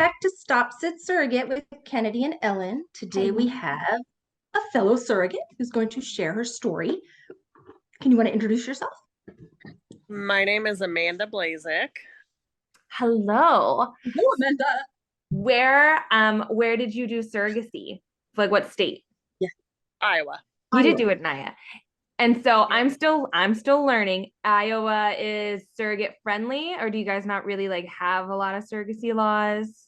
back to Stop.Sit.Surrogate with Kennedy and Ellen. Today we have a fellow surrogate who's going to share her story. Can you want to introduce yourself? My name is Amanda Blazik. Hello. Hello, Amanda. Where did you do surrogacy? Like what state? Yeah. Iowa. You did do it in Iowa. And so I'm still learning. Iowa is surrogate friendly, or do you guys not really like have a lot of surrogacy laws?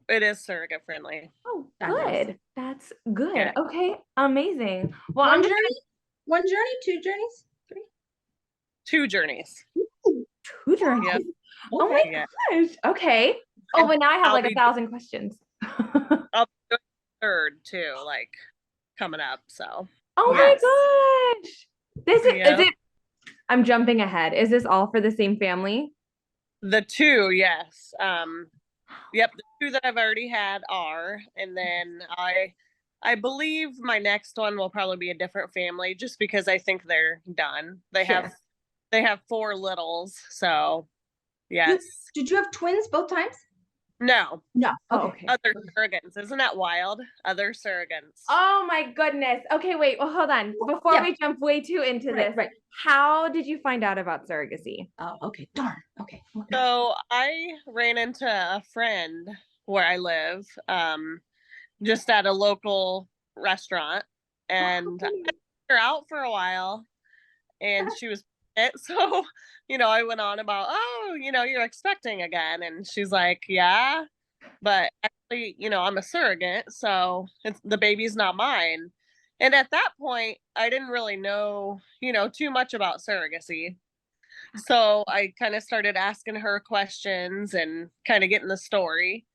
It is surrogate friendly. Oh, good. That's good. Yeah. Okay, amazing. Well, One journey, two journeys, three. 2 journeys. Two journeys. Yep. Oh my gosh. Okay. Oh, but now I have like 1,000 questions. I'll be doing 3rd too, like coming up. So. Oh my gosh. Is it? I'm jumping ahead. Is this all for the same family? The 2, yes. Yep, the 2 that I've already had are, and then I believe my next one will probably be a different family, just because I think they're done. They have 4 littles, so yes. Did you have twins both times? No. Okay. Other surrogates. Isn't that wild? Other surrogates. Oh my goodness. Okay, wait. Well, hold on. Before we jump way too into this, how did you find out about surrogacy? Oh, okay. Darn. Okay. So I ran into a friend where I live, just at a local restaurant, and I took her out for a while, and she was pregnant. So, I went on about, you're expecting again, and she's like, yeah, but actually, I'm a surrogate, so the baby's not mine. And at that point, I didn't really know, too much about surrogacy. So I kind of started asking her questions and kind of getting the story.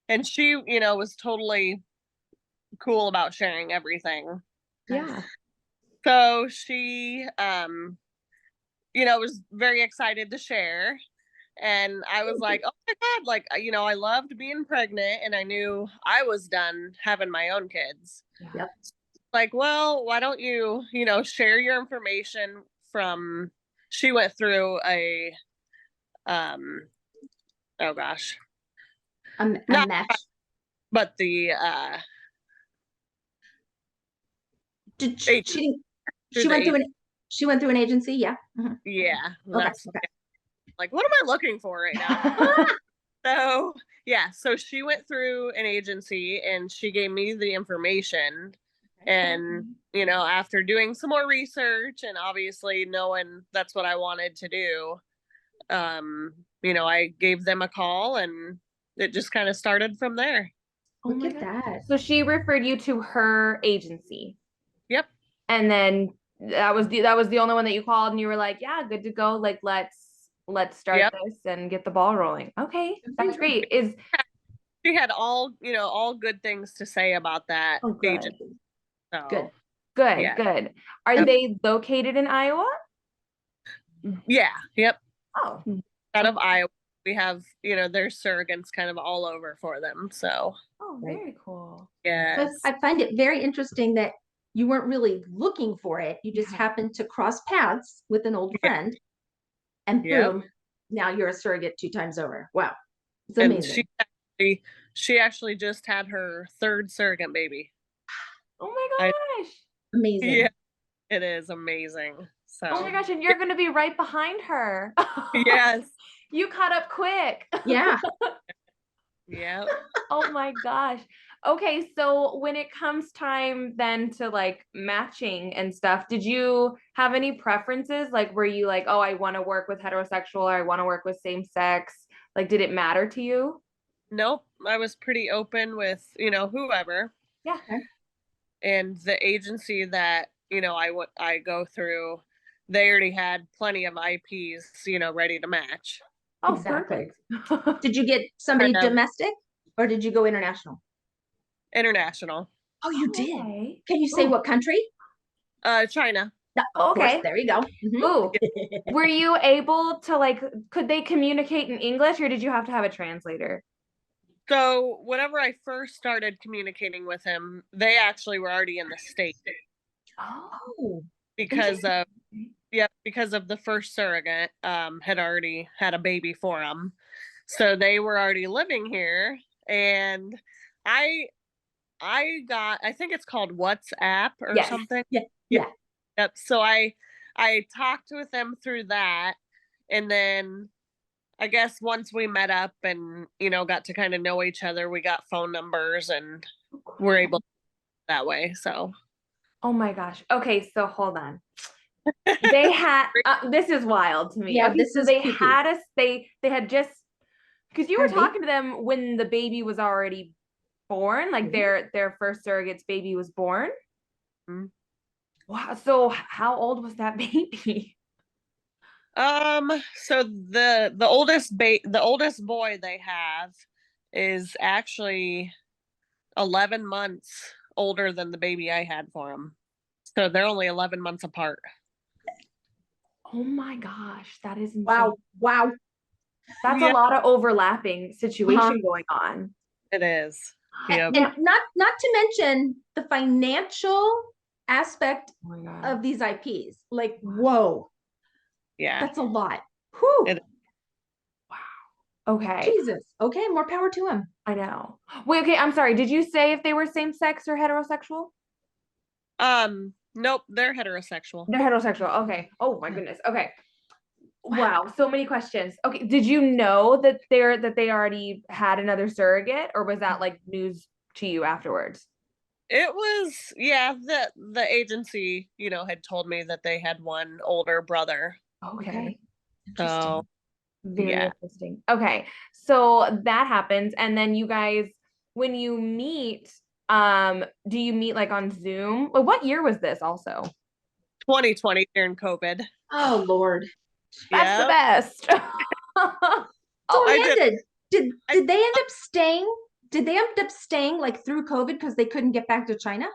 And she, was totally cool about sharing everything. Yeah. So she, was very excited to share. And I was like, oh my God, like, I loved being pregnant, and I knew I was done having my own kids. Yep. Like, well, why don't you, share your information from, she went through a, oh gosh. A Not, match. but the, she went through an agency? Yeah. Mm-hmm. Yeah. That's like, what am I looking for right now? So yeah, so she went through an agency and she gave me the information. And, after doing some more research and obviously knowing that's what I wanted to do, I gave them a call, and it just kind of started from there. Look at that. So she referred you to her agency. Yep. And then that was the only one that you called, and you were like, yeah, good to go. Like, let's start this and get the ball rolling. Okay, that's great. She had all good things to say about that agency. So, good. Are they located in Iowa? Yeah. Yep. Oh. Out of Iowa. We have, there's surrogates kind of all over for them. So. Oh, very cool. Yeah. I find it very interesting that you weren't really looking for it. You just happened to cross paths with an old friend, and boom, now you're a surrogate 2 times over. Wow. It's amazing. And she actually just had her 3rd surrogate baby. Oh my gosh. Amazing. Yeah, it is amazing. So. Oh my gosh, and you're going to be right behind her. Yes. You caught up quick. Yeah. Yeah. Oh my gosh. Okay, so when it comes time then to like matching and stuff, did you have any preferences? Like, were you like, oh, I want to work with heterosexual, or I want to work with same sex? Like, did it matter to you? Nope. I was pretty open with, whoever. Yeah. And the agency that, I go through, they already had plenty of IPs, ready to match. Oh, perfect. Did you get somebody domestic, or did you go international? International. Oh, you did? Can you say what country? China. Of course, there you go. Mm-hmm. Ooh. Were you able to could they communicate in English, or did you have to have a translator? So whenever I first started communicating with him, they actually were already in the States. Oh. Because of the first surrogate had already had a baby for him. So they were already living here, and I got, I think it's called WhatsApp or Yes. something. Yeah. Yeah. Yep. So I talked with them through that, and then I guess once we met up and got to kind of know each other, we got phone numbers and we're able to that way. So Oh my gosh. Okay, so hold on. They had this is wild to me. Yeah, Okay, this so is they kooky. had us. They had just because you were Had a baby? talking to them when the baby was already born, like their first surrogate's baby was born. Mhm. Wow. So how old was that baby? So the oldest boy they have is actually 11 months older than the baby I had for him. So they're only 11 months apart. Oh my gosh, that is insane. Wow. Wow. That's Yeah. a lot of overlapping situation going on. It is. Yeah. And not to mention the financial aspect Oh my God. of these IPs. Like, whoa, Yeah. that's a lot. Whew. It- Okay. Jesus. Okay, more power to him. I know. Wait, okay, I'm sorry. Did you say if they were same sex or heterosexual? Nope, they're heterosexual. They're heterosexual. Okay. Oh my goodness. Okay. Wow, so many questions. Okay, did you know that they already had another surrogate, or was that like news to you afterwards? It was, yeah, the agency, had told me that they had one older brother. Okay. So Very yeah. interesting. Okay. So that happens. And then you guys, when you meet, do you meet like on Zoom? Well, what year was this also? 2020 during COVID. Oh Lord. That's the Yeah. best. So Oh, it ended. Did they end up staying? Did they end up staying like through COVID because they couldn't get back to China?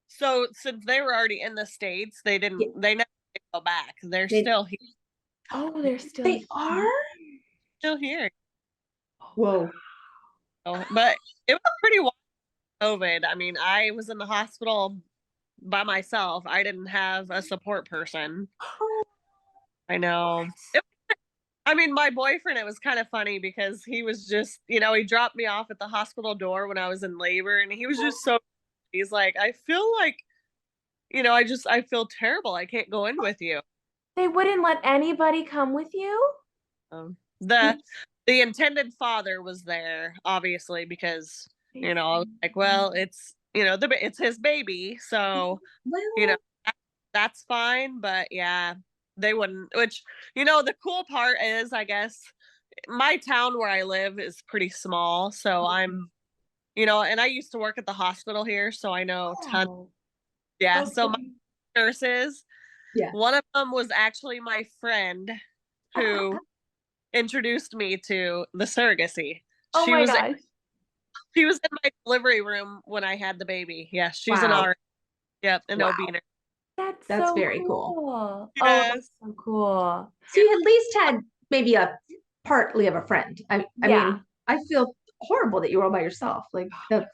So since they were already in the States, they never go back. They're still here. oh, they're still They are? Still here. Whoa. So, but it was pretty wild COVID. I mean, I was in the hospital by myself. I didn't have a support person. I know. I mean, my boyfriend, it was kind of funny because he was just, he dropped me off at the hospital door when I was in labor, and he was just so, he's like, I feel like, I feel terrible. I can't go in with you. They wouldn't let anybody come with you? The intended father was there, obviously, because, I was like, well, it's, it's his baby. So, Well, that's fine. But yeah, they wouldn't, which, the cool part is, I guess, my town where I live is pretty small. So I'm, and I used to work at the hospital here. So I know tons. Yeah. Okay. So my nurses, yeah. one of them was actually my friend who introduced me to the surrogacy. Oh She my was gosh. she was in my delivery room when I had the baby. Yeah, she's an Wow. RN. Yep, an Wow. OB nurse. That's so very cool. cool. Oh, Yes. that's so cool. So you at least had maybe partly of a friend. I Yeah. mean, I feel horrible that you were all by yourself. Like that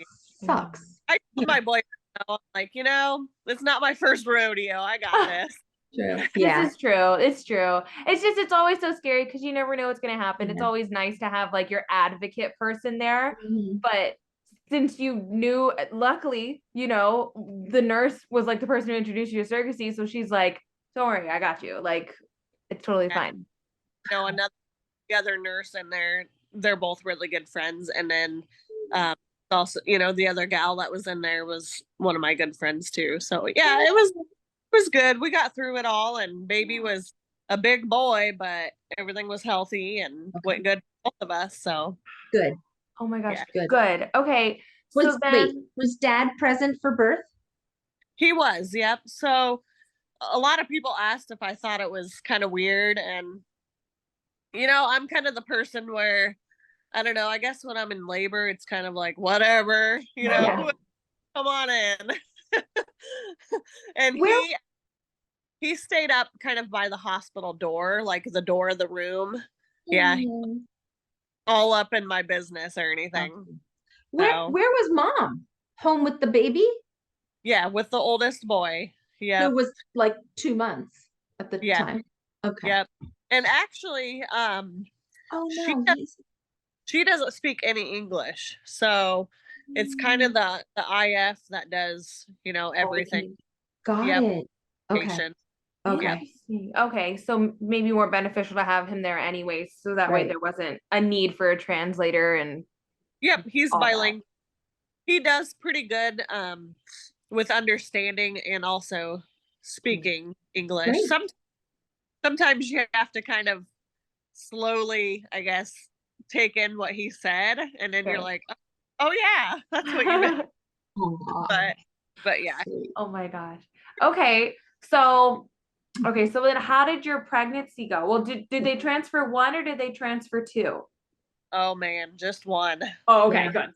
sucks. I told my boyfriend, I'm like, it's not my first rodeo. I got this. True. This Yeah. is true. It's true. It's just, it's always so scary because you never know what's going to happen. It's Yeah. always nice to have like your advocate person there. Mhm. But since you knew, luckily, the nurse was like the person who introduced you to surrogacy. So she's like, don't worry, I got you. Like, it's totally fine. The other nurse in there, they're both really good friends. And then also, the other gal that was in there was one of my good friends too. So yeah, it was good. We got through it all, and baby was a big boy, but everything was healthy and went good for both of us. So Good. Oh my gosh. Yeah. Good. Okay. So then, Was dad present for birth? he was, yep. So a lot of people asked if I thought it was kind of weird, and I'm kind of the person where, I don't know, I guess when I'm in labor, it's kind of like whatever, Yeah. come on in. And Where- he stayed up kind of by the hospital door, like the door of the room. Yeah, all up in my business or anything. Where So, was mom? Home with the baby? yeah, with the oldest boy. Yeah. Who was like 2 months at the Yeah. time. Okay. Yep. And actually, Oh she no, she doesn't speak any English. So it's kind of the IF that does, everything. everything. Got Yep. it. Okay. Patient. Okay. Interesting. Okay, so maybe more beneficial to have him there anyways, so that way Right. there wasn't a need for a translator and Yep. He's all that. bilingual. He does pretty good with understanding and also speaking English. Great. Sometimes you have to kind of slowly, I guess, take in what he said, and then you're Right. like, oh yeah, that's what you meant. Aw, But yeah. sweet. Oh my gosh. Okay, so then how did your pregnancy go? Well, did they transfer one or did they transfer two? Oh man, just one. Oh, okay, good.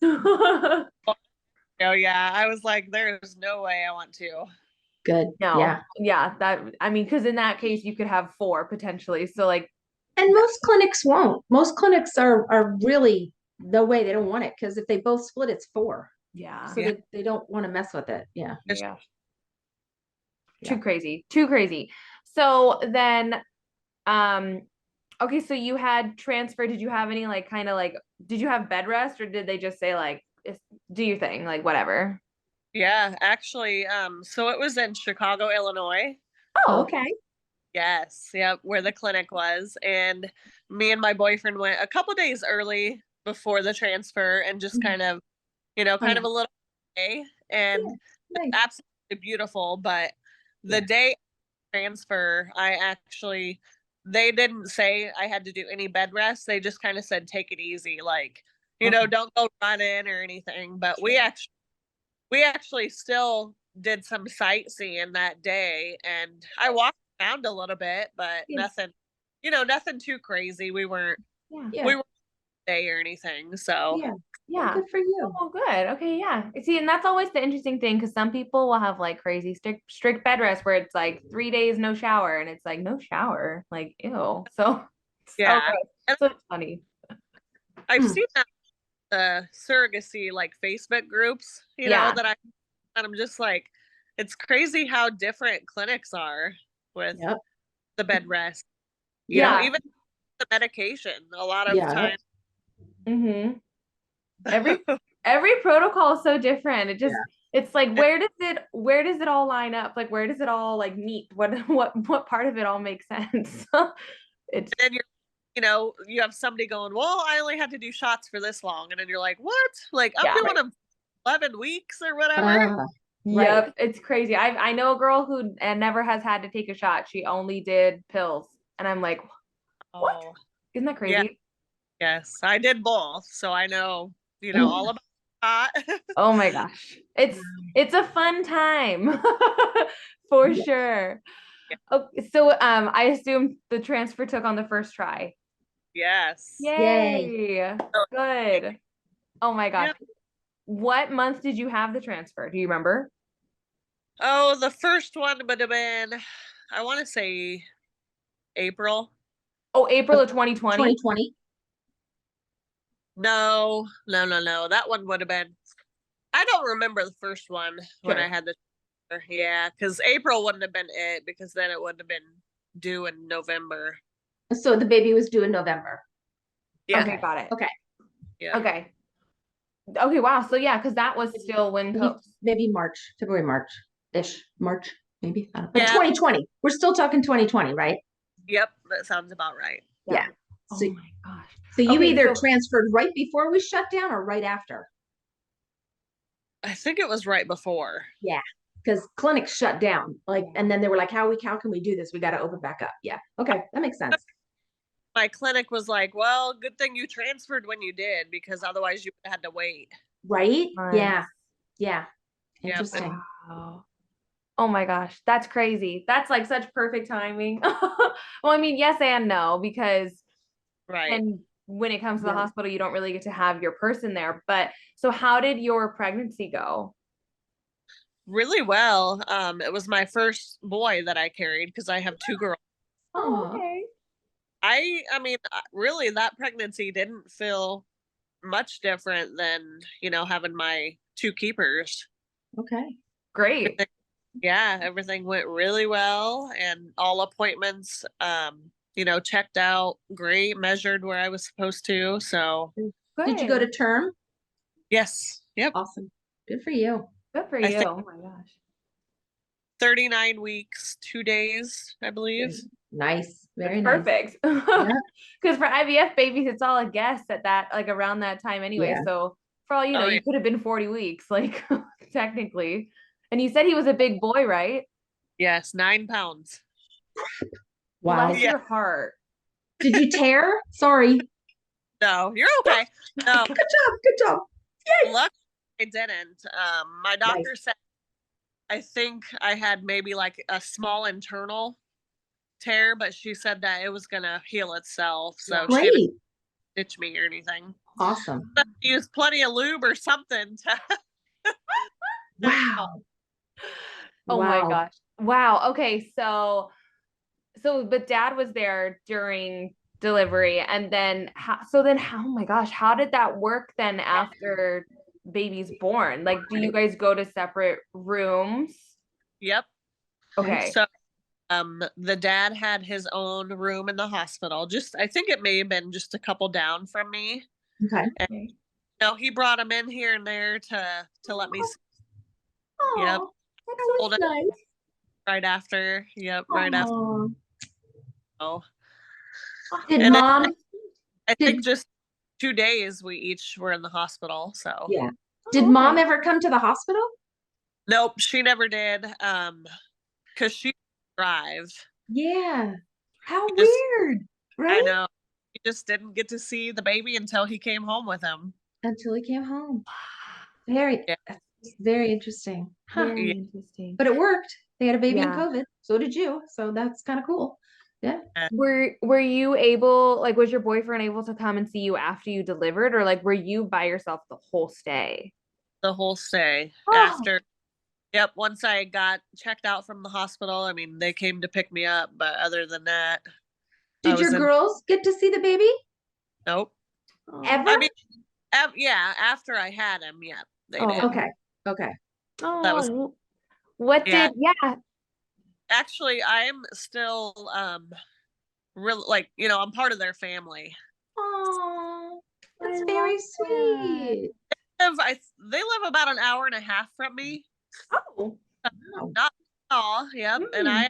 Oh yeah, I was like, there's no way I want to. Good. No, Yeah. because in that case you could have four potentially. So like, And most clinics won't. Most clinics are really no way, they don't want it, because if they both split, it's 4. yeah, So they don't want to mess with it. Yeah. yeah, Yeah. too crazy. So then, okay, so you had transfer. Did you have any like kind of like, did you have bed rest or did they just say like, do your thing, like whatever? Yeah, actually, so it was in Chicago, Illinois. Oh, Okay. Yes, yep, where the clinic was. And me and my boyfriend went a couple days early before the transfer and just kind of, kind of a little day. And Nice. absolutely beautiful. But the Yeah. day transfer, they didn't say I had to do any bed rest. They just kind of said, take it easy. Like, Okay. don't go running or anything. But we actually still did some sightseeing that day, and I walked around a little bit, but Yeah. nothing too crazy. We weren't yeah, we weren't day or anything. So Yeah. yeah. Good for you. Oh, good. Okay, yeah. See, and that's always the interesting thing because some people will have like crazy strict bed rest where it's like 3 days no shower, and it's like no shower, like ew. So yeah, gross. and So it's funny. I've Hmm. seen that surrogacy like Facebook groups, Yeah. that I'm just like, it's crazy how different clinics are with Yep. the bed rest. Yeah. Even the medication. A lot of Yeah. times. Mm-hmm. Every protocol is so different. It just it's like where does it all line up? Like where does it all like meet? What part of it all makes sense? It's And then you have somebody going, well, I only had to do shots for this long. And then you're like, what? Like, I'm yeah. doing them 11 weeks or whatever. Yep, Right. it's crazy. I know a girl who never has had to take a shot. She only did pills, and I'm like, what? Oh, Isn't that yeah. crazy? Yes. I did both. So I know, Mm. all about that. Oh my gosh, it's a fun time for Yeah. sure. Okay, so I assume the transfer took on the first try. Yes. Yay. Yay! Good. Oh my gosh. Yeah. What month did you have the transfer? Do you remember? Oh, the first one would have been, I want to say April. Oh, April of 2020. 2020. No. That one would have been, I don't remember the first one when I Sure. had the, yeah, because April wouldn't have been it because then it wouldn't have been due in November. So the baby was due in November. Yeah. Okay, got it. Okay. Yeah. Okay. Okay, wow. So yeah, because that was still when Maybe March, February, March-ish. March, maybe. I don't know. But Yeah. 2020. We're still talking 2020, right? Yep. That sounds about right. Yeah. Oh So, my gosh. so you Okay, either so- transferred right before we shut down or right after? I think it was right before. Yeah. Because clinics shut down. And then they were like, how can we do this? We got to open back up. Yeah. Okay. That makes sense. My clinic was like, well, good thing you transferred when you did because otherwise you had to wait. Right? Nice. Yeah. Yeah. Yep. Interesting. Wow. Oh my gosh, that's crazy. That's like such perfect timing. Well, I mean, yes and no, because Right. and when it comes to the Yeah. hospital, you don't really get to have your person there. But so how did your pregnancy go? Really well. It was my first boy that I carried because I have 2 girls. Oh, Aw. okay. I mean, really, that pregnancy didn't feel much different than, having my 2 keepers. Okay. Great. Everything, yeah, everything went really well and all appointments, checked out great, measured where I was supposed to. So Did you go to Good. term? yes, yep. Awesome. Good for you. Good for I you. think Oh my gosh. 39 weeks, 2 days, I believe. Nice. Very That's nice. perfect. Yeah. Because for IVF babies, it's all a guess at that, like around that time anyway. Yeah. So for all you know, Oh, yeah. you could have been 40 weeks, like technically. And you said he was a big boy, right? Yes, 9 pounds. Wow. Bless Yeah. your heart. Did you tear? Sorry. No, you're okay. No, Good job. Good job. Yay. luck I didn't. My doctor Nice. said I think I had maybe like a small internal tear, but she said that it was gonna heal itself. So she didn't Great. stitch me or anything. Awesome. But she used plenty of lube or something to Wow. Oh my Wow. gosh. Wow. Okay. But dad was there during delivery, and then oh my gosh, how did that work then after baby's born? Like, do you guys go to separate rooms? Yep. Okay. So the dad had his own room in the hospital. Just I think it may have been just a couple down from me. Okay. And Okay. he brought him in here and there to let me see. Yep. Oh, Hold that's it so nice. right after. Yep, right after. Aw. Oh. Did And mom, I did, think just 2 days we each were in the hospital. So yeah. Did Oh, mom okay. ever come to the hospital? nope, she never did. Because she drive. Yeah. How He just weird, I right? know. He just didn't get to see the baby until he came home with him. Until he came home. Very, Yeah. that's very interesting. Huh. Very Yeah. interesting. But it worked. They had a baby in Yeah. COVID. So did you. So that's kind of cool. Yeah. Were you able, like, was your boyfriend able to come and see you after you delivered, or like were you by yourself the whole stay? The whole stay Oh, after. Yep. Once I got checked out from the hospital, I mean, they came to pick me up, but other than that, I Did your was in. girls get to see the baby Nope. ever? I mean, yeah. After I had him, yeah, they oh, did. Okay. Okay. That was oh, what yeah. did, yeah. Actually, I'm still real like I'm part of their family. Oh, that's I love very that. sweet. They live about an hour and a half from me. Oh, Wow. Not all, yep. And mm.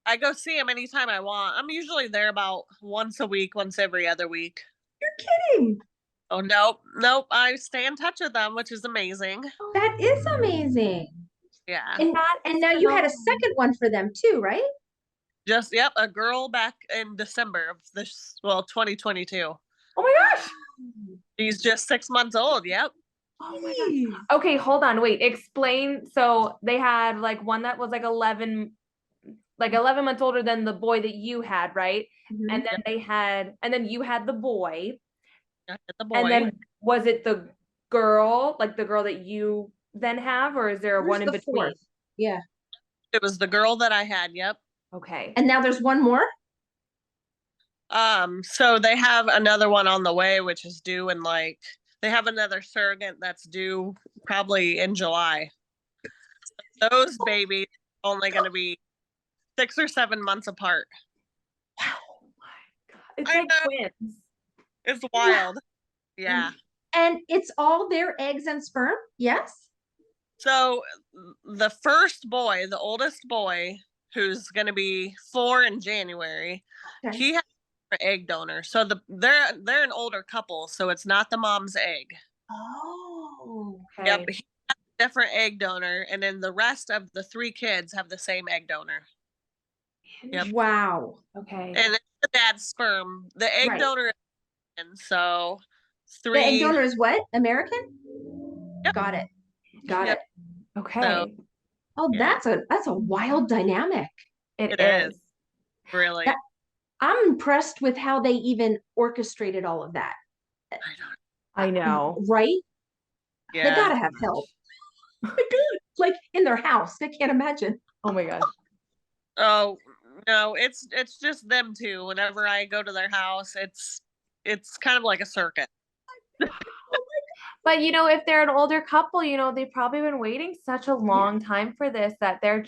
I go see them anytime I want. I'm usually there about once a week, once every other week. You're kidding. Oh nope. I stay in touch with them, which is amazing. That is amazing. Yeah. And That and is now you had a phenomenal. second one for them too, right? Just yep, a girl back in December of 2022. Oh my gosh. She's just 6 months old. Yep. Oh my gosh. Okay, hold on, wait. Explain. So they had like one that was like 11 months older than the boy that you had, right? Mhm. And then and then you had the boy. I had the And boy. then was it the girl, like the girl that you then have, or is there Where's one in the between? fourth? Yeah. It was the girl that I had. Yep. Okay. And now there's one more? So they have another one on the way, which is due in they have another surrogate that's due probably in July. Those babies are only going to be 6 or 7 months apart. Oh my God. It's I like know. twins. It's wild. Yeah. And it's all their eggs and sperm? Yes? So the first boy, the oldest boy, who's going to be 4 in January, Okay. he has an egg donor. So they're an older couple, so it's not the mom's egg. Oh. Okay. Yep, he has a different egg donor, and then the rest of the 3 kids have the same egg donor. Yep. Wow. Okay. And it's the dad's sperm. The egg Right. donor is American, so The egg 3. donor is what? American? Yep. Got it. Got Yep. it. Okay. Oh, Yeah. that's a wild dynamic. It is. is. Really. That- I'm impressed with how they even orchestrated all of that. I know. Right? They Yeah. gotta have help. Like in their house. I can't imagine. Oh my gosh. Oh no, it's just them two. Whenever I go to their house, it's kind of like a circuit. But if they're an older couple, they've probably been waiting such a long time for this that they're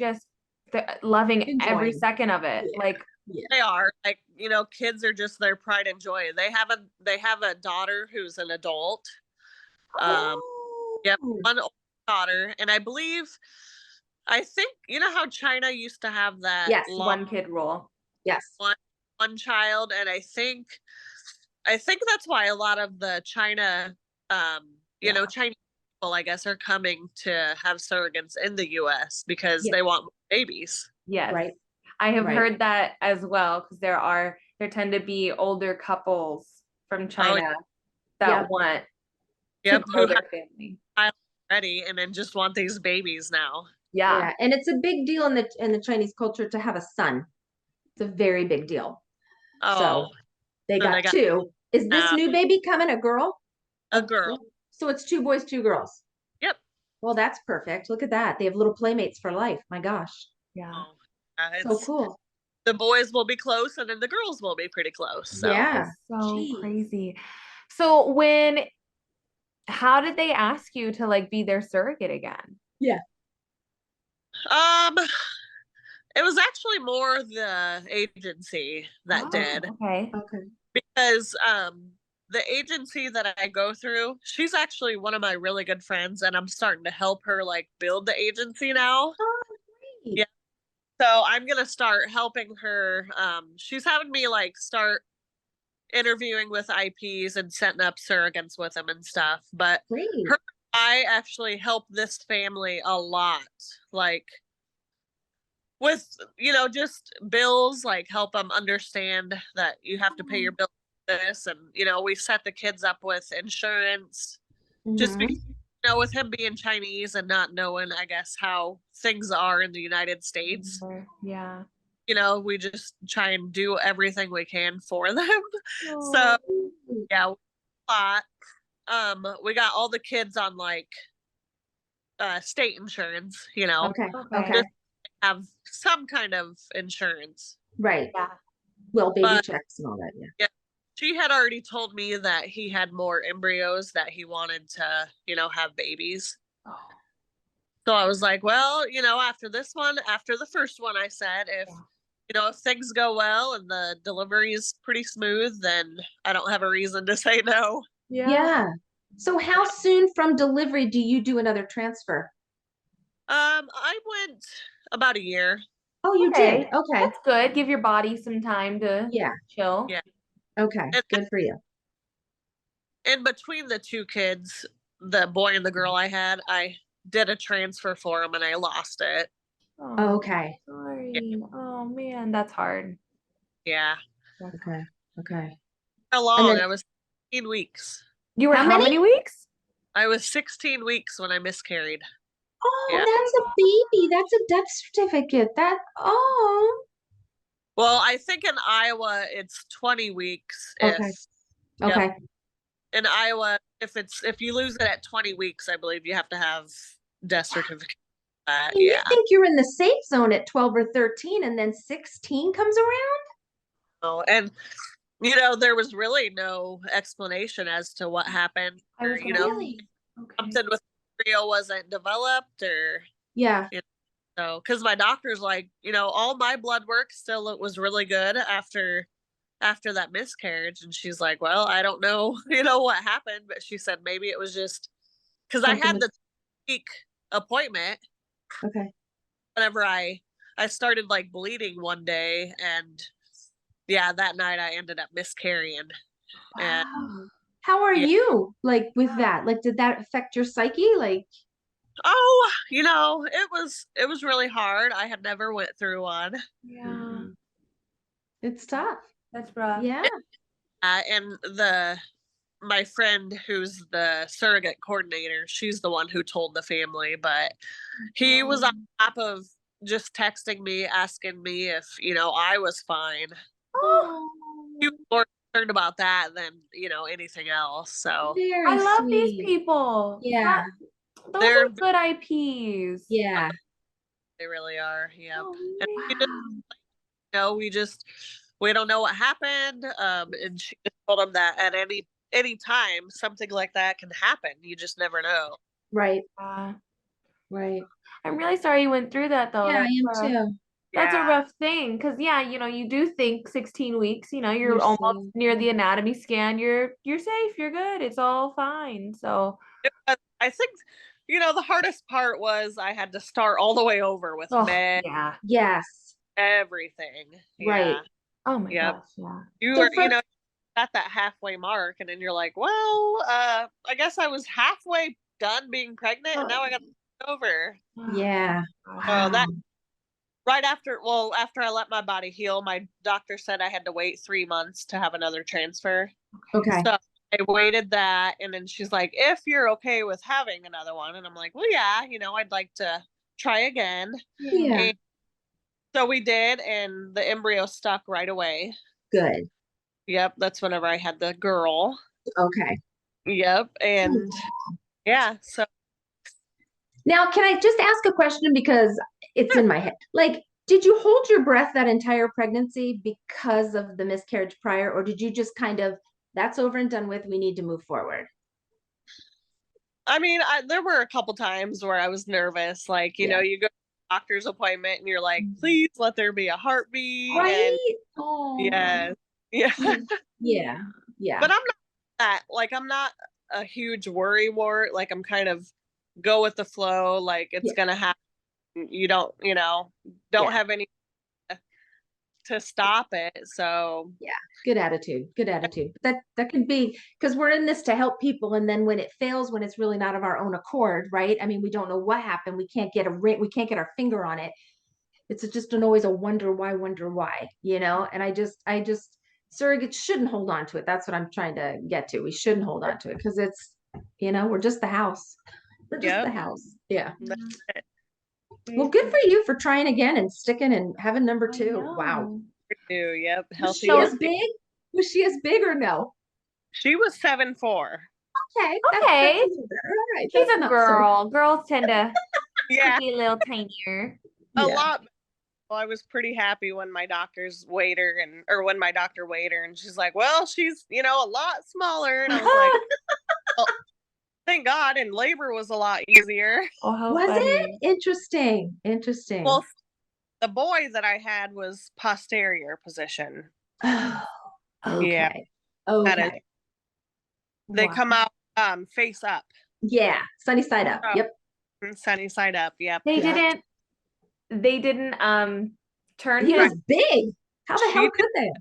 loving every Enjoying. second of it. Yeah. Like, Yeah. They are like, kids are just their pride and joy. They have a daughter who's an adult. Um, yep, Oh, one older daughter, and I think how China used to have that yes, law, One kid rule. yes, one child, and I think that's why a lot of the China, Yeah. Chinese people, I guess, are coming to have surrogates in the U.S. because yeah, they want more babies. Yes. right, I have right. heard that as well, because there tend to be older couples from Oh, China that Yep. want to yep, grow who have their family. a child already and then just want these babies now. Yeah. Yeah, and it's a big deal in the Chinese culture to have a son. It's a very big deal. So Oh, they so they got got two. Is this new baby coming a girl? a girl. So it's two boys, two girls. Yep. Well, that's perfect. Look at that. They have little playmates for life. My gosh. Yeah. Oh, So cool. the boys will be close and then the girls will be pretty close. So, Yeah. So Jeez. crazy. So how did they ask you to like be their surrogate again? Yeah. um, it was actually more the agency that Oh, did, okay. Okay. because the agency that I go through, she's actually one of my really good friends, and I'm starting to help her like build the agency now. Oh, great. Yeah. So I'm gonna start helping her. She's having me like start interviewing with IPs and setting up surrogates with them and stuff. But Great. I actually help this family a lot, like with just bills, like help them understand that you have to pay your bill for this, and we set the kids up with insurance, just Mhm. because with him being Chinese and not knowing, I guess, how things are in the United States. Yeah. We just try and do everything we can for them. So Oh. yeah, a lot. We got all the kids on like state insurance, Okay. Okay. Okay. just have some kind of insurance. Right. Yeah. Well, baby But checks and all that. Yeah. yeah, she had already told me that he had more embryos that he wanted to, have babies. Oh, So I was like, well, after the first one, I said, if things go well and the delivery is pretty smooth, then I don't have a reason to say no. yeah. Yeah. So how soon from delivery do you do another transfer? I went about a year. Oh, you Okay. did. Okay. That's good. Give your body some time to Yeah. chill. Yeah. Okay. And Good for you. in between the two kids, the boy and the girl I had, I did a transfer for them and I lost it. Oh, Okay. sorry. Oh man, that's hard. Yeah. That's hard. Okay. Okay. How And long? then I was 16 weeks. You were how how many? many weeks? I was 16 weeks when I miscarried. Oh, Yeah. that's a baby. That's a death certificate. Oh. Well, I think in Iowa it's 20 weeks Okay. if yep. Okay. In Iowa, if you lose it at 20 weeks, I believe you have to have death certificate. You Yeah. think you're in the safe zone at 12 or 13 and then 16 comes around? Oh, and there was really no explanation as to what happened, I or was gonna Really? Okay. something with embryo wasn't developed, or Yeah. so, because my doctor's like, all my blood work still, it was really good after that miscarriage, and she's like, well, I don't know, what happened, but she said maybe it was just because I Something had was the week appointment okay. whenever I started like bleeding one day, and yeah, that night I ended up miscarrying. And Wow. How are yeah. you like with that? Like, did that affect your psyche? Like, Oh, it was really hard. I had never went through one. Yeah, it's tough. that's rough. Yeah. And my friend who's the surrogate coordinator, she's the one who told the family, but he was on top of just texting me, asking me if, I was fine. Oh, He was more concerned about that than, anything else. So Very I love these sweet. people. Yeah. Those they're are good IPs. Yeah. they really are. Yep. Oh, And man. we don't know what happened. And she just told him that at any time something like that can happen. You just never know. Right. Yeah. Right. I'm really sorry you went through that though. Yeah, I am That's too. That's a Yeah. rough thing because yeah, you do think 16 weeks, you're You're almost safe. near the anatomy scan. You're safe, you're good, it's all fine. So I think, the hardest part was I had to start all the way over with oh med, yeah. Yes. everything. Right. Yeah. Oh my Yep. gosh, yeah. You So were, for at that halfway mark, and then you're like, well, I guess I was halfway done being pregnant, and now I got to start over. yeah. So that Wow. right after, well, after I let my body heal, my doctor said I had to wait 3 months to have another transfer. Okay. So I waited that, and then she's like, if you're okay with having another one, and I'm like, well, yeah, I'd like to try again. Yeah. And so we did, and the embryo stuck right away. Good. Yep, that's whenever I had the girl. Okay. Yep, and yeah, so Now, can I just ask a question because it's in my head? Like, did you hold your breath that entire pregnancy because of the miscarriage prior, or did you just kind of, that's over and done with, we need to move forward? I mean, there were a couple times where I was nervous, like, Yeah. you go to the doctor's appointment and you're like, please let there be a heartbeat. And Right? Oh, yeah, yeah. yeah. Yeah. But I'm not I'm not a huge worry wart. Like, I'm kind of go with the flow. Like, it's Yeah. gonna happen. You don't, don't Yeah. have any to stop it. So Yeah. Good attitude. Good attitude. But that can be because we're in this to help people. And then when it fails, when it's really not of our own accord, right? I mean, we don't know what happened. We can't get a ring, we can't get our finger on it. It's just always a wonder why, and I just surrogates shouldn't hold on to it. That's what I'm trying to get to. We shouldn't hold on to it because it's, we're just the house. We're just the yep. house. Yeah. That's it. Well, good for you for trying again and sticking and having number I 2. Wow. know. Too. Yep. Was Healthy. she as So big? Was she as big or no? She was 7'4". Okay. okay, That's all right. she's That's a not so. girl. Girls tend to Yeah, be a little tinier. a Yeah. lot. Well, I was pretty happy when my doctor's weighed her or when my doctor weighed her, and she's like, well, she's, a lot smaller. And I was like, well, thank God. And labor was a lot easier. Oh, how Was funny. it? Interesting. Interesting. Well, the boy that I had was posterior position. Oh, Yeah, okay. that is. Okay. They Wow. come out face up. Yeah. Sunny side up. Oh, Yep. sunny side up. Yep. They Yeah. didn't turn He him. was big. How the She hell could they?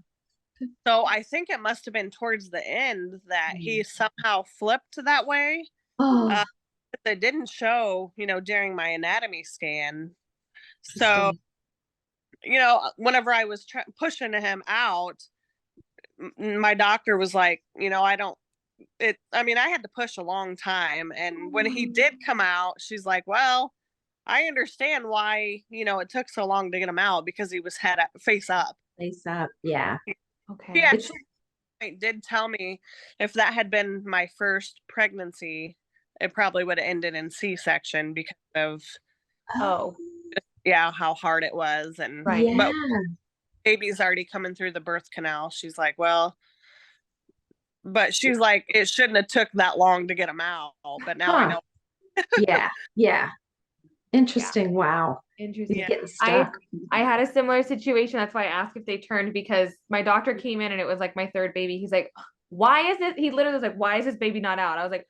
So I think it must have been towards the end that he somehow flipped that way. Oh, It didn't show, during my anatomy scan. So, interesting. whenever I was pushing him out, my doctor was like, I had to push a long time. And when he did come out, she's like, well, I understand why, it took so long to get him out because he was face up. Face up. Yeah. Okay. She It's actually did tell me if that had been my first pregnancy, it probably would have ended in C-section because of Oh, how hard it was. And right. yeah. but baby's already coming through the birth canal. She's like, well, but she's like, it shouldn't have took that long to get him out. But now I Huh. know. Yeah. Yeah. Interesting. Wow. Interesting. Yeah. Getting stuck. I had a similar situation. That's why I asked if they turned because my doctor came in and it was like my third baby. He's like, why is it? He literally was like, why is this baby not out? I was like,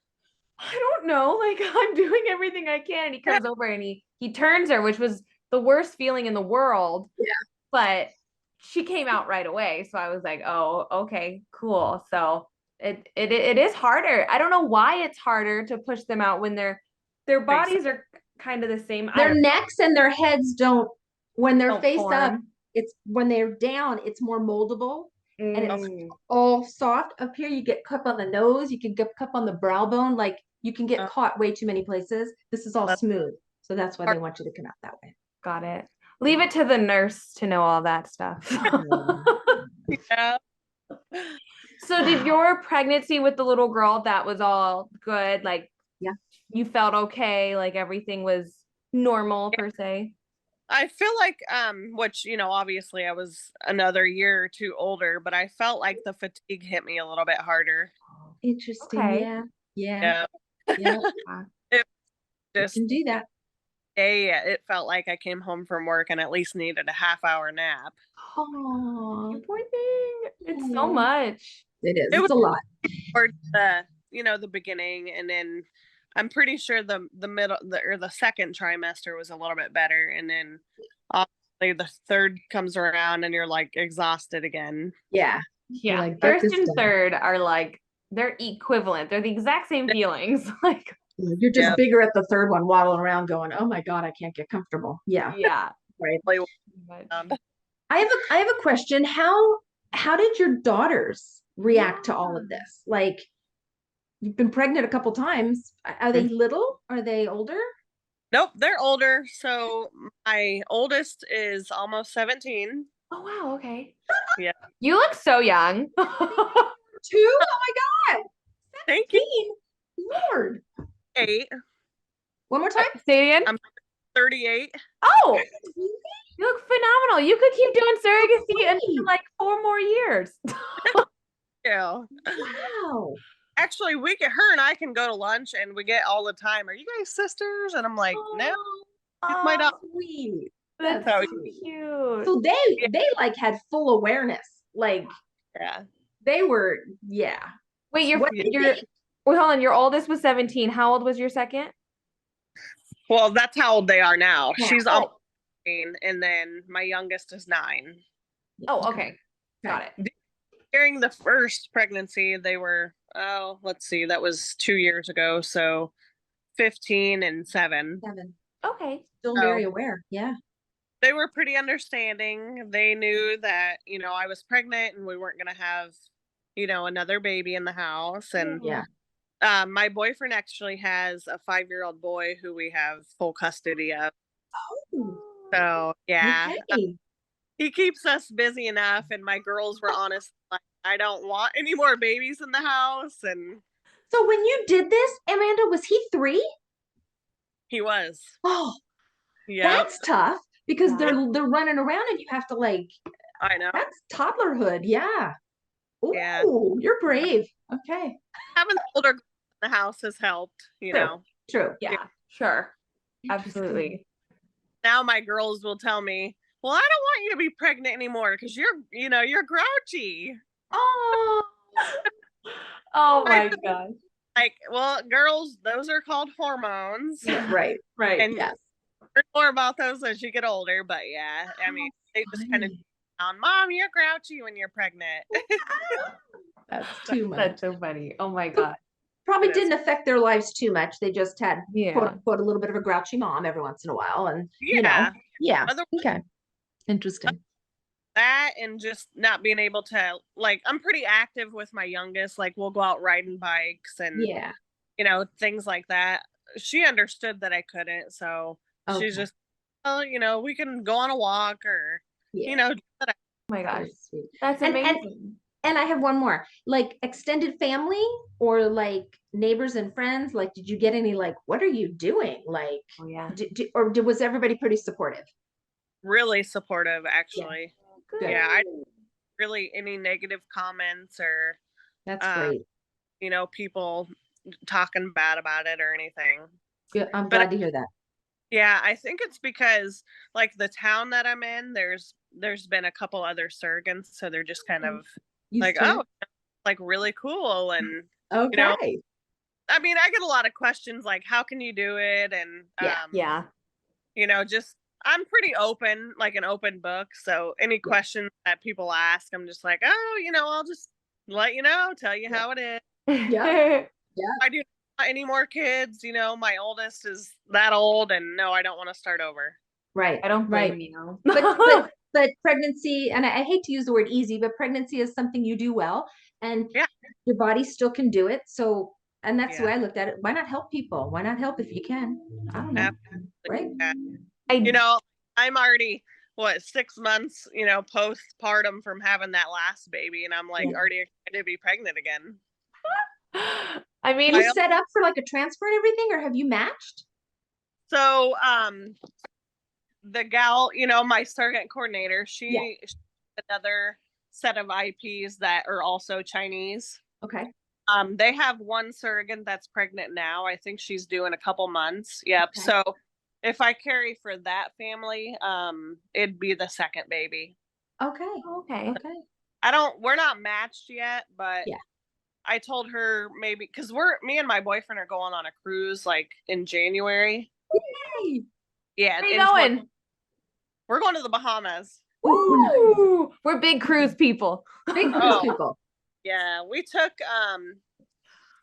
I don't know. Like I'm doing everything I can. And he comes over and he turns her, which was the worst feeling in the world. Yeah. But she came out right away. So I was like, oh, okay, cool. So it is harder. I don't know why it's harder to push them out when their bodies are kind of the same. Their necks and their heads don't, when they're Don't face up, form. it's when they're down, it's more moldable and it's Mm. all soft. Up here, you get cup on the nose, you can get cup on the brow bone, like you can get caught way too many places. This is all That's smooth. So that's why they want you to come out that way. Got it. Leave it to the nurse to know all that stuff. Yeah. So did your pregnancy with the little girl, that was all good? Like, yeah, you felt okay, like everything was normal per se? I feel like, which, obviously I was another year or two older, but I felt like the fatigue hit me a little bit harder. Interesting. Okay. Yeah. Yeah. Yeah. Yeah. It You just, can do that. day it felt like I came home from work and at least needed a half-hour nap. Oh, Poor thing. It's so Aw. much. it is. It It's a lot. Towards the the beginning, and then I'm pretty sure the middle or the second trimester was a little bit better, and then obviously the third comes around and you're like exhausted again. Yeah. Yeah. like, get First this and done. third are like, they're equivalent. They're the exact same feelings. Like, You're just Yeah. bigger at the third one, waddling around going, oh my God, I can't get comfortable. Yeah. yeah. Right. But I have a question. How did your daughters react to all of this? Like, you've been pregnant a couple times. Are they little? Are they older? Nope, they're older. So my oldest is almost 17. oh wow, okay. Yeah. You look so young. 2? Oh my God. Thank you. 17. Lord. 8. One more time. Say it again. I'm 38. Oh, you look phenomenal. You could keep doing surrogacy until Great. like 4 more years. Yeah. Wow. Actually, her and I can go to lunch and we get all the time. Are you guys sisters? And I'm like, no, my dog. Sweet. That's So, so cute. So Yeah. they like had full awareness. Like Yeah. they were, yeah. Wait, What did your they- wait, hold on. Your oldest was 17. How old was your second? Well, that's how old they are now. Yeah. She's Oh. almost 18, and then my youngest is 9. Oh, okay. Got it. During the first pregnancy, they were, let's see, that was 2 years ago. So 15 and 7. 7. Okay. Still Oh. very aware. Yeah. They were pretty understanding. They knew that, I was pregnant and we weren't going to have, another baby in the house. And Yeah. my boyfriend actually has a 5-year-old boy who we have full custody of. Oh, So yeah, okay. he keeps us busy enough. And my girls were honest, like, I don't want any more babies in the house. And So when you did this, Amanda, was he 3? he was. Oh, Yeah, that's tough because Yeah. they're running around and you have to like, I know. that's toddlerhood. Yeah. Ooh, Yeah. you're brave. Okay. Having older girls in the house has helped, True. True. Yeah, sure. Interesting. Absolutely. Now my girls will tell me, well, I don't want you to be pregnant anymore because you're grouchy. Oh, Oh my gosh. Like, well, girls, those are called hormones. yeah, right. Right. And Yes. learn more about those as you get older. But yeah, I mean, they just kind of down, Mom, you're grouchy when you're pregnant. That's too much. That's so funny. Oh my god. Probably It is. didn't affect their lives too much. They just had quote Yeah. unquote a little bit of a grouchy mom every once in a while. And Yeah. yeah. Other- Okay. Interesting. That and just not being able to, like, I'm pretty active with my youngest. Like, we'll go out riding bikes and Yeah. things like that. She understood that I couldn't, so Okay. she's just, we can go on a walk or Yeah. Oh my gosh. That's sweet. That's And- and- amazing. And I have one more, like extended family or like neighbors and friends. Like, did you get any, like, what are you doing? Like, Oh yeah. was everybody pretty supportive? really supportive, actually. Good. Yeah, I really any negative comments or That's uh, great. people talking bad about it or anything. Good. I'm but glad to hear that. Yeah, I think it's because, like, the town that I'm in, there's been a couple other surrogates, so they're just kind of like, oh, like really cool. And okay. I mean, I get a lot of questions like, how can you do it? And Yeah. just I'm pretty open, like an open book. So any questions that people ask, I'm just like, oh, I'll just let you know, tell you how it is. Yeah. I do not want any more kids. My oldest is that old, and no, I don't want to start over. Right. I don't right. blame you. But pregnancy, and I hate to use the word easy, but pregnancy is something you do well, and Yeah. your body still can do it. So, and that's the Yeah. way I looked at it. Why not help people? Why not help if you can? I don't know. Right? Yeah. I'm already 6 months, postpartum from having that last baby, and I'm like already excited to be pregnant again. I mean, you set up for like a transfer and everything, or have you matched? So, the gal, my surrogate coordinator, she another set of IPs that are also Chinese. Okay. They have one surrogate that's pregnant now. I think she's due in a couple months. Yep. Okay. So if I carry for that family, it'd be the second baby. Okay. Okay. Okay. We're not matched yet, but Yeah. I told her maybe, because me and my boyfriend are going on a cruise like in January. Yay. Yeah. Where you going? We're going to the Bahamas. Ooh, Ooh, we're big cruise people. big cruise Oh. people. Yeah. We took,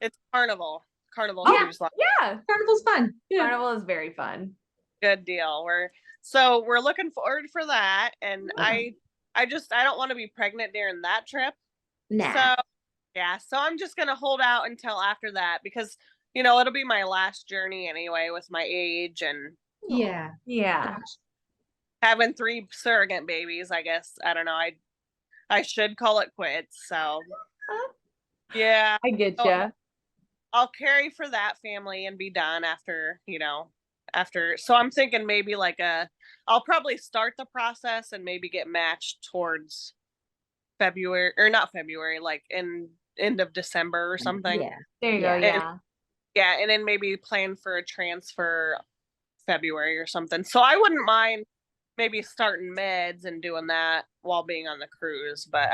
it's Carnival Oh, cruise line. Yeah. Carnival's fun. Yeah. Carnival is very fun. Good deal. We're looking forward for that. And Yeah. I don't want to be pregnant during that trip. Nah. So yeah, so I'm just gonna hold out until after that, because it'll be my last journey anyway with my age and Yeah. Yeah. Gosh. having 3 surrogate babies. I guess I don't know. I should call it quits. So yeah, I get so you. I'll carry for that family and be done after. So I'm thinking maybe I'll probably start the process and maybe get matched towards February, or not February, like in end of December or something. Yeah. There you Yeah. go. Yeah. Yeah, and then maybe plan for a transfer February or something. So I wouldn't mind maybe starting meds and doing that while being on the cruise, but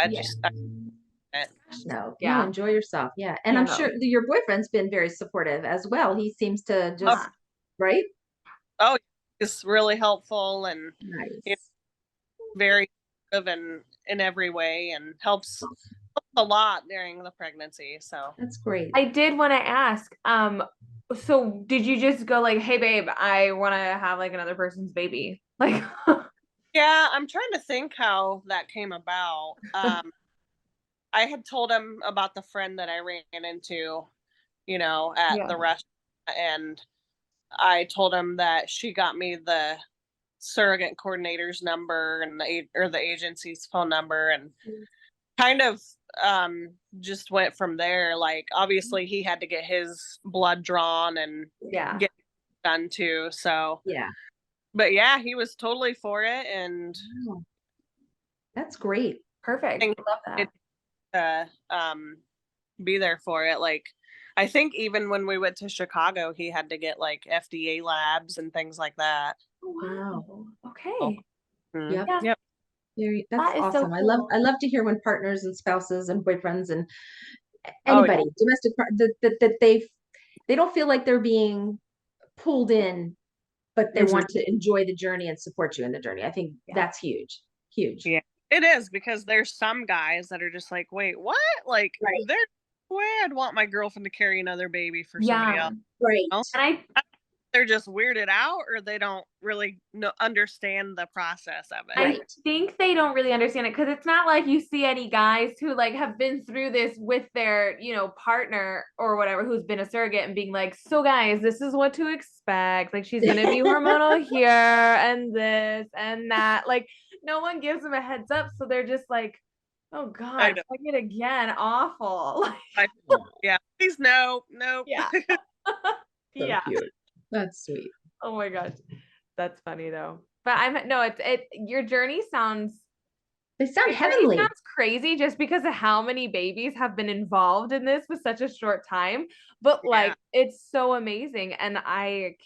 No, Yeah. enjoy yourself. Yeah. And Yeah, I'm no. sure your boyfriend's been very supportive as well. He seems to just, right? oh, it's really helpful and Nice. very good in every way, and helps a lot during the pregnancy. So That's great. I did want to ask, so did you just go like, hey babe, I want to have like another person's baby? Like yeah, I'm trying to think how that came about. I had told him about the friend that I ran into, at Yeah. the restaurant, and I told him that she got me the surrogate coordinator's number and the agency's phone number, and kind of just went from there. Like, obviously he had to get his blood drawn and Yeah. get done too. So Yeah. but yeah, he was totally for it, and Wow. That's great. Perfect. And Love that. be there for it. Like, I think even when we went to Chicago, he had to get like FDA labs and things like that. Oh, Wow. Okay. Yep. Yeah. Yep. That's That is so awesome. cool. I love to hear when partners and spouses and boyfriends and Oh, anybody, domestic that they don't feel like they're being pulled in, but they want to enjoy the journey and support you in the journey. I think that's huge. Huge. yeah, it is, because there's some guys that are just like, wait, what? Like, Right. there's no way I'd want my girlfriend to carry another baby for somebody else. Right. And They're just weirded out, or they don't really understand the process of it. I think they don't really understand it, because it's not like you see any guys who like have been through this with their, partner or whatever, who's been a surrogate and being like, so guys, this is what to expect. Like, she's gonna be hormonal here and this and that. Like, no one gives them a heads up, so they're just like, oh God, it again, awful. Yeah, please no. Yeah. So cute. That's sweet. Oh my gosh. That's funny though. But your journey sounds heavenly. sounds crazy, just because of how many babies have been involved in this with such a short time. But like, it's so amazing. And I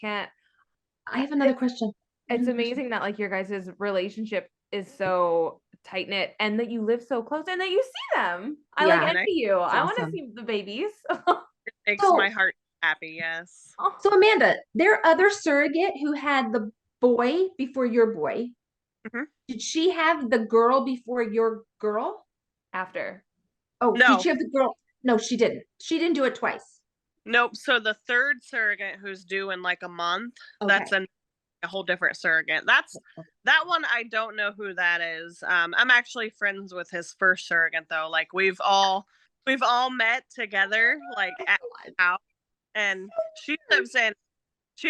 have another question. It's amazing that like your guys' relationship is so tight knit, and that you live so close, and that you see them. I like envy you. I want to see the babies. It makes my heart happy. Yes. So Amanda, there other surrogate who had the boy before your boy. Did she have the girl before your girl? After. Oh, no. Did she have the girl? No, she didn't. She didn't do it twice. Nope. So the third surrogate, who's due in like a month, that's a whole different surrogate. That one. I don't know who that is. I'm actually friends with his first surrogate though. Like, we've all met together, like at house, and she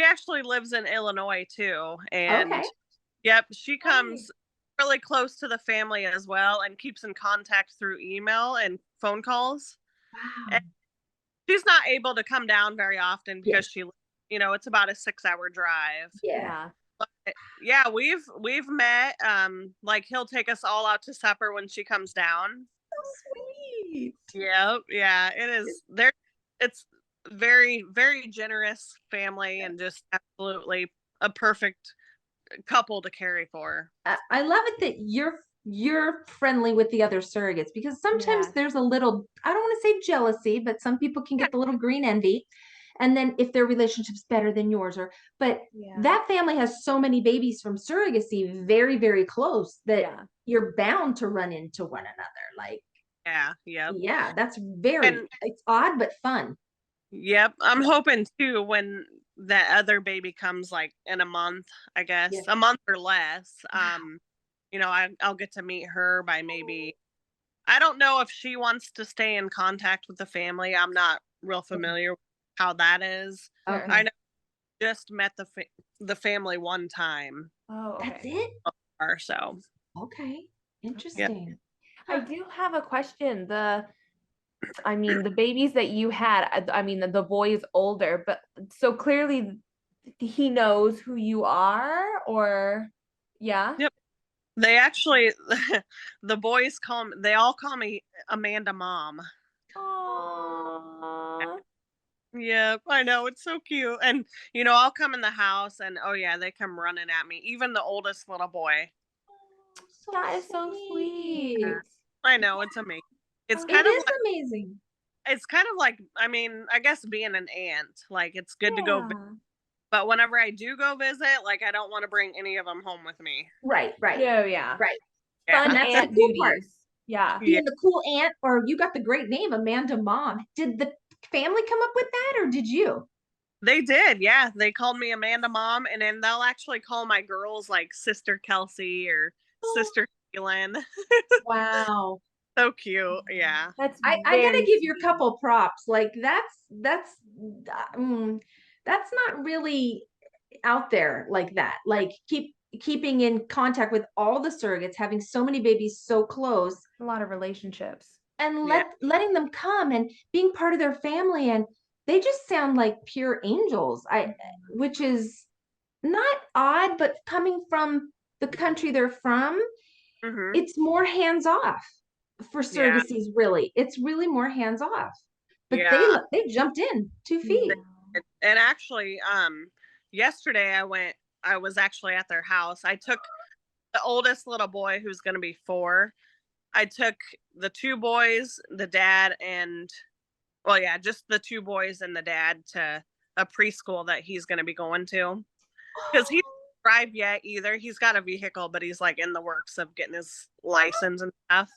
actually lives in Illinois too. And yep, she comes really close to the family as well, and keeps in contact through email and phone calls. Wow. And she's not able to come down very often because she, it's about a 6-hour drive. Yeah. But yeah, we've met. Like, he'll take us all out to supper when she comes down. So sweet. Yeah, it is. It's very, very generous family, and just absolutely a perfect couple to carry for. I love it that you're friendly with the other surrogates, because sometimes Yes. there's a little, I don't want to say jealousy, but some people can get the little green envy. And then if their relationship's better than yours, but Yeah. that family has so many babies from surrogacy, very, very close, that Yeah. you're bound to run into one another. Like, Yep. yeah, that's very, And it's odd, but fun. yep, I'm hoping too when that other baby comes, like in a month, I guess, Yeah. a month or less. Wow. I'll get to meet her by maybe. I don't know if she wants to stay in contact with the family. I'm not real familiar with how that is. Sure. Okay. I know just met the family one time, Oh, That's okay. it? or so. Okay. Interesting. I do have a question. The babies that you had, I mean, the boy is older, but so clearly he knows who you are, or yeah? Yep. They actually, the boys they all call me Amanda Mom. Aww. Yep, I know, it's so cute. And I'll come in the house and oh yeah, they come running at me. Even the oldest little boy. So That is so sweet. I know, it's amazing. It's It kind of is like amazing. I mean, I guess being an aunt, like it's good to go, Yeah. but whenever I do go visit, like I don't want to bring any of them home with me. Right, right, No, yeah. right. Yeah. Fun And that's the aunt cool part. duties. Yeah. Yeah. Being the cool aunt, or you got the great name, Amanda Mom. Did the family come up with that, or did you? They did, yeah. They called me Amanda Mom, and then they'll actually call my girls like Sister Kelsey or Sister Kaylin. Wow. So cute, yeah. That's I gotta very give you a sweet. couple props. Like mm, that's not really out there like that. Like keeping in contact with all the surrogates, having so many babies so close, A lot of relationships. and Yeah. letting them come and being part of their family, and they just sound like pure angels. Which is not odd, but coming from the country they're from, Hmm. it's more hands off for Yeah. surrogacies. Really, it's really more hands off. But Yeah. they jumped in 2 feet. Yeah. And actually, yesterday I was actually at their house. I took the oldest little boy who's gonna be 4. I took the 2 boys, the dad, and well, yeah, just the 2 boys and the dad to a preschool that he's gonna be going to. Because he doesn't drive yet either. He's got a vehicle, but he's like in the works of getting his license and stuff.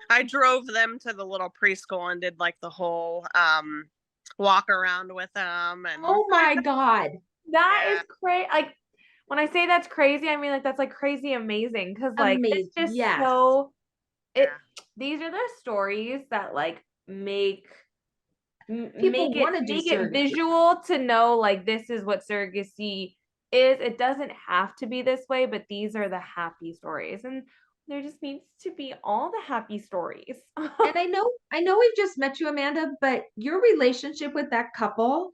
I drove them to the little preschool and did like the whole walk around with them, and Oh my God. That yeah, is crazy. Like when I say that's crazy, I mean like that's like crazy amazing, because like it's Amazing. just Yes. so it yeah, these are the stories that like make People make it want to do make it surrogacy. visual to know like this is what surrogacy is. It doesn't have to be this way, but these are the happy stories, and there just needs to be all the happy stories. And I know we've just met you, Amanda, but your relationship with that couple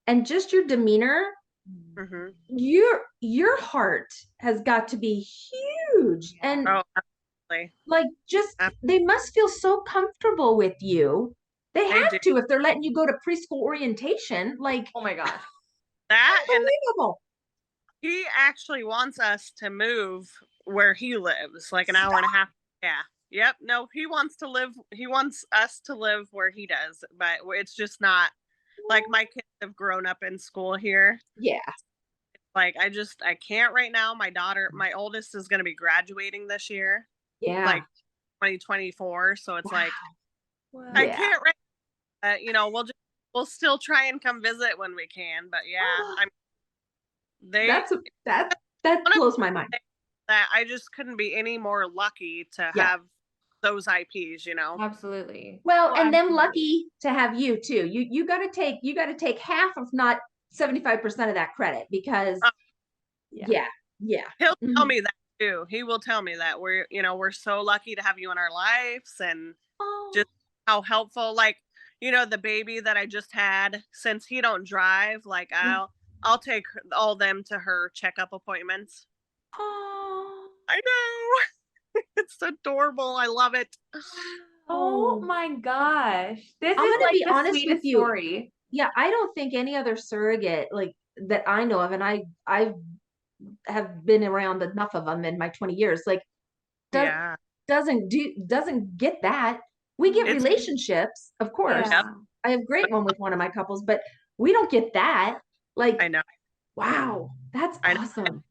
and just your demeanor, hmm, your heart has got to be huge. And oh, absolutely. like, just they must feel so comfortable with you. They They have do to if they're letting you go to preschool orientation. Like, Oh my gosh. that, and unbelievable. he actually wants us to move where he lives, like an hour and a half. Yeah. Yep. No, he wants to live. He wants us to live where he does, but it's just not like my kids have grown up in school here. Yeah. Like I can't right now. My oldest is going to be graduating this year, Yeah. like 2024. So it's like Wow. I Yeah. can't. We'll still try and come visit when we can. But yeah, they that one of blows my mind. that I just couldn't be any more lucky to Yeah. have those IPs. Absolutely. Well, Oh, and them absolutely. lucky to have you too. You got to take half, if not 75% of that credit, because Uh, yeah. He'll tell Mhm. me that too. He will tell me that we're so lucky to have you in our lives, and Oh, just how helpful. Like the baby that I just had, since he don't drive, like I'll take all them to her checkup appointments. oh, I know. It's adorable. I love it. Oh my gosh. This I'm is gonna like be the honest with sweetest you. story. Yeah, I don't think any other surrogate like that I know of, and I've have been around enough of them in my 20 years. Like, Yeah. doesn't get that. We get It's- relationships, of course. Yeah. I have a great one with one of my couples, but we don't get that. Like, I know. wow, that's I know. awesome.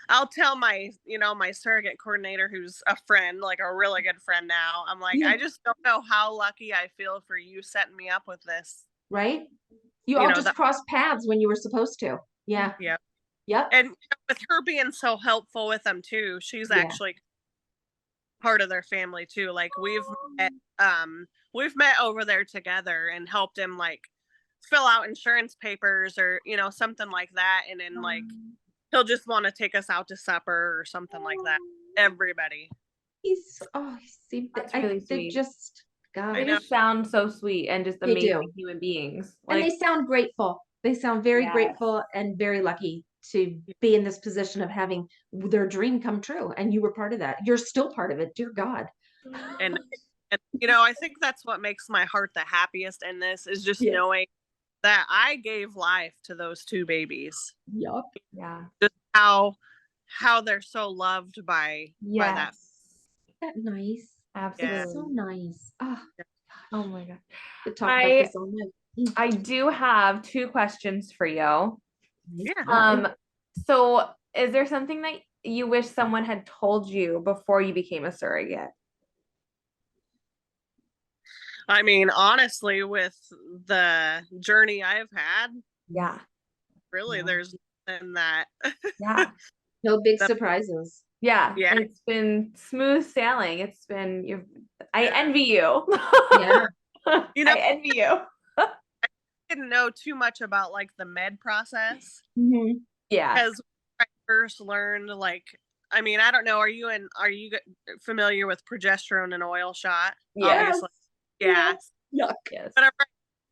I'll tell my, my surrogate coordinator, who's a friend, like a really good friend now. I'm like, Yeah. I just don't know how lucky I feel for you setting me up with this. Right? You all just that, crossed paths when you were supposed to. Yeah. yeah. Yep. And with her being so helpful with them too, she's Yeah. actually part of their family too. Like we've met over there together and helped him like fill out insurance papers or something like that, and then like he'll just want to take us out to supper or something like that. Everybody. That's really they sweet. just, God, They just sound so sweet and just They do. amazing human beings. and Like, they sound grateful. They sound very Yes. grateful and very lucky to be in this position of having their dream come true. And you were part of that. You're still part of it. Dear God. And I think that's what makes my heart the happiest in this, is just Yeah. knowing that I gave life to those two babies. Yup. yeah. Just how they're so loved by that. That nice. Absolutely. It's so nice. Oh, Oh my God. could talk about this all night. I do have 2 questions for you. Yeah. So is there something that you wish someone had told you before you became a surrogate? I mean, honestly, with the journey I've had, Yeah. really, Yeah. there's nothing that. Yeah. No big surprises. Yeah. Yeah. It's been smooth sailing. It's been I envy you. Yeah. I envy you. Didn't know too much about like the med process, Yeah. because I first learned, like, I mean, I don't know, are you familiar with progesterone and oil shot? Yes. Obviously. Yeah. Yuck. Yes. Whenever I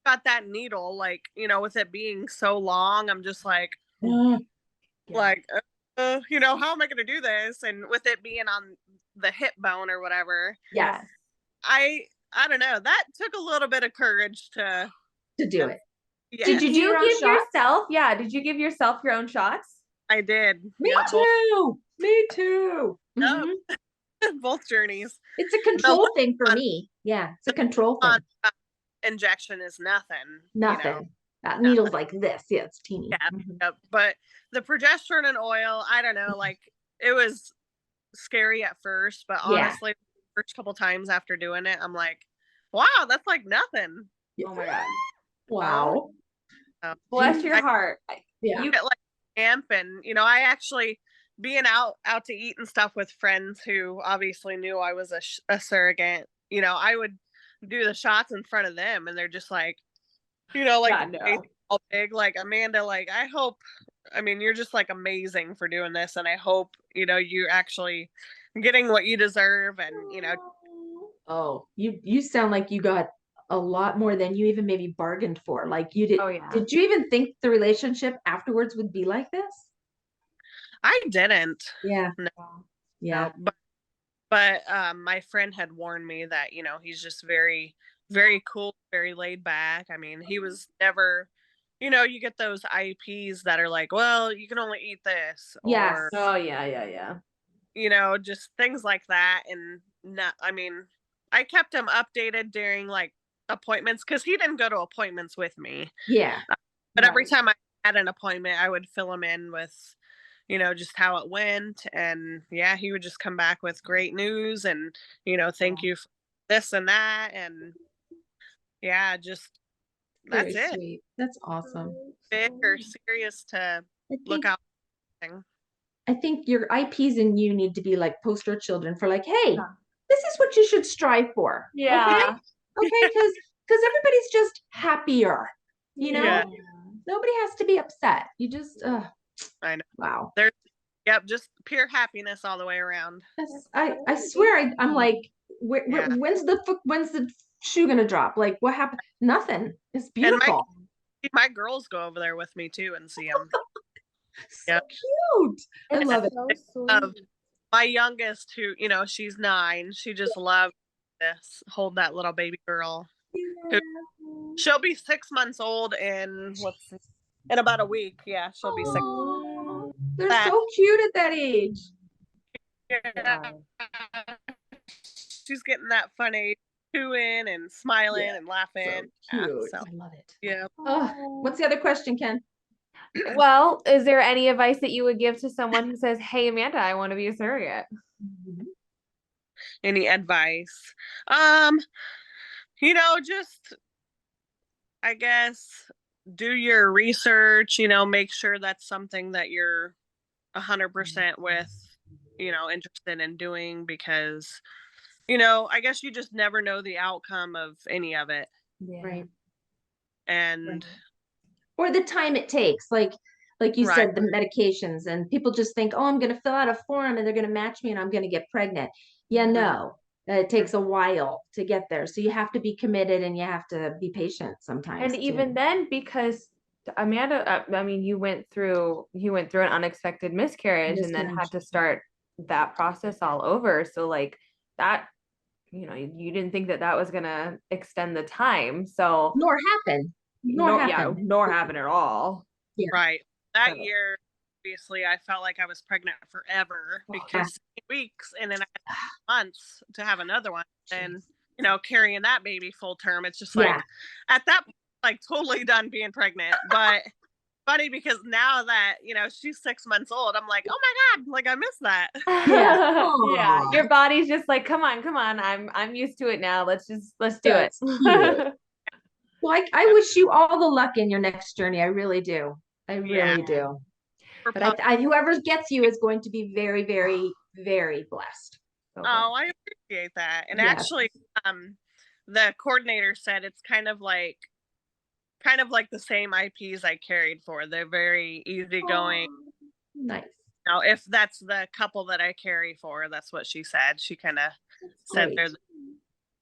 got that needle, like, with it being so long, I'm just like, Mm. like, how am I going to do this? And with it being on the hip bone or whatever, Yes. I don't know, that took a little bit of courage to do it. Yeah. Did you your own give shots? yourself? Yeah. Did you give yourself your own shots? I did. Me Yeah, too. Me too. Both, Mhm. both journeys. It's a control thing for me. Yeah, it's a control thing. Injection is nothing. Nothing. That needle's like this. Yeah, it's teeny. Yeah, but the progesterone and oil, I don't know, like, it was scary at first, but honestly, the first couple times after doing it, I'm like, wow, that's like nothing. Oh my God. Wow. Bless your heart. Yeah. You get like amp, and I actually, being out to eat and stuff with friends who obviously knew I was a surrogate, I would do the shots in front of them, and they're just like, like, no. all big, like, Amanda, like, I mean, you're just like amazing for doing this, and I hope you're actually getting what you deserve, and Oh, you sound like you got a lot more than you even maybe bargained for. Like you did. Oh yeah. Did you even think the relationship afterwards would be like this? I didn't. Yeah. No. Yeah. No, but my friend had warned me that he's just very, very cool, very laid back. I mean, he was never, you get those IEPs that are like, well, you can only eat this, Yes. or Oh yeah. just things like that. And not, I mean, I kept him updated during like appointments, because he didn't go to appointments with me. Yeah. But every time I had an appointment, I would fill him in with just how it went. And yeah, he would just come back with great news, and thank you for this and that, and yeah, just that's Very it. sweet. That's awesome. Big or serious to look out. I think your IPs and you need to be like poster children for like, hey, this is what you should strive for. Yeah. Okay, because everybody's just happier. Yeah. Nobody has to be upset. You just I know. wow. There's just pure happiness all the way around. I swear I'm like, when's the shoe gonna drop? Like, what happened? Nothing. It's beautiful. And my girls go over there with me too and see them. So cute. I love it. So sweet. My youngest, who she's 9, she just loves this. Hold that little baby girl. She'll be 6 months old in about a week. Yeah, she'll be 6. They're that. so cute at that age. Yeah. She's getting that funny chewing and smiling and laughing. So cute. So I love it. yeah. What's the other question, Ken? Well, is there any advice that you would give to someone who says, "Hey, Amanda, I want to be a surrogate"? Any advice? Just I guess do your research, make sure that's something that you're 100% with, interested in doing, because, I guess you just never know the outcome of any of it. Yeah. Right. And Or the time it takes, like you Right. said, the medications, and people just think, oh, I'm going to fill out a form and they're going to match me and I'm going to get pregnant. Yeah, no, it takes a while to get there. So you have to be committed and you have to be patient sometimes. And even then, because Amanda, I mean, you went through an unexpected miscarriage and then had to start that process all over. So like that, you didn't think that was gonna extend the time. So nor happen. Nor happen at all. Yeah. Right. That year, obviously, I felt like I was pregnant forever because weeks and then I had months to have another one. And, carrying that baby full term, it's just like at that point, like totally done being pregnant. But funny because now that, she's 6 months old, I'm like, oh my God, like I missed that. Yeah. Yeah. Your body's just like, come on. I'm used to it now. Let's do it. Well, I wish you all the luck in your next journey. I really do. I really do. But whoever gets you is going to be very, very, very blessed. Oh, I appreciate that. And actually, the coordinator said it's kind of like the same IPs I carried for. They're very easygoing. Nice. Now, if that's the couple that I carry for, that's what she said. She kind of said they're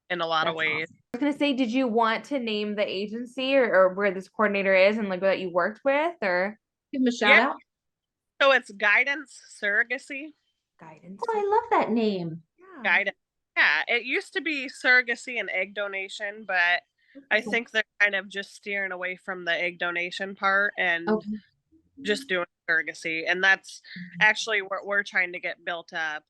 in a lot of ways. Awesome. I was gonna say, did you want to name the agency or where this coordinator is and like that you worked with, or give them a shout out? So it's Guidance Surrogacy. Guidance. Oh, I love that name. Guidance. Yeah, it used to be surrogacy and egg donation, but I think they're kind of just steering away from the egg donation part and just doing surrogacy. And that's actually what we're trying to get built up.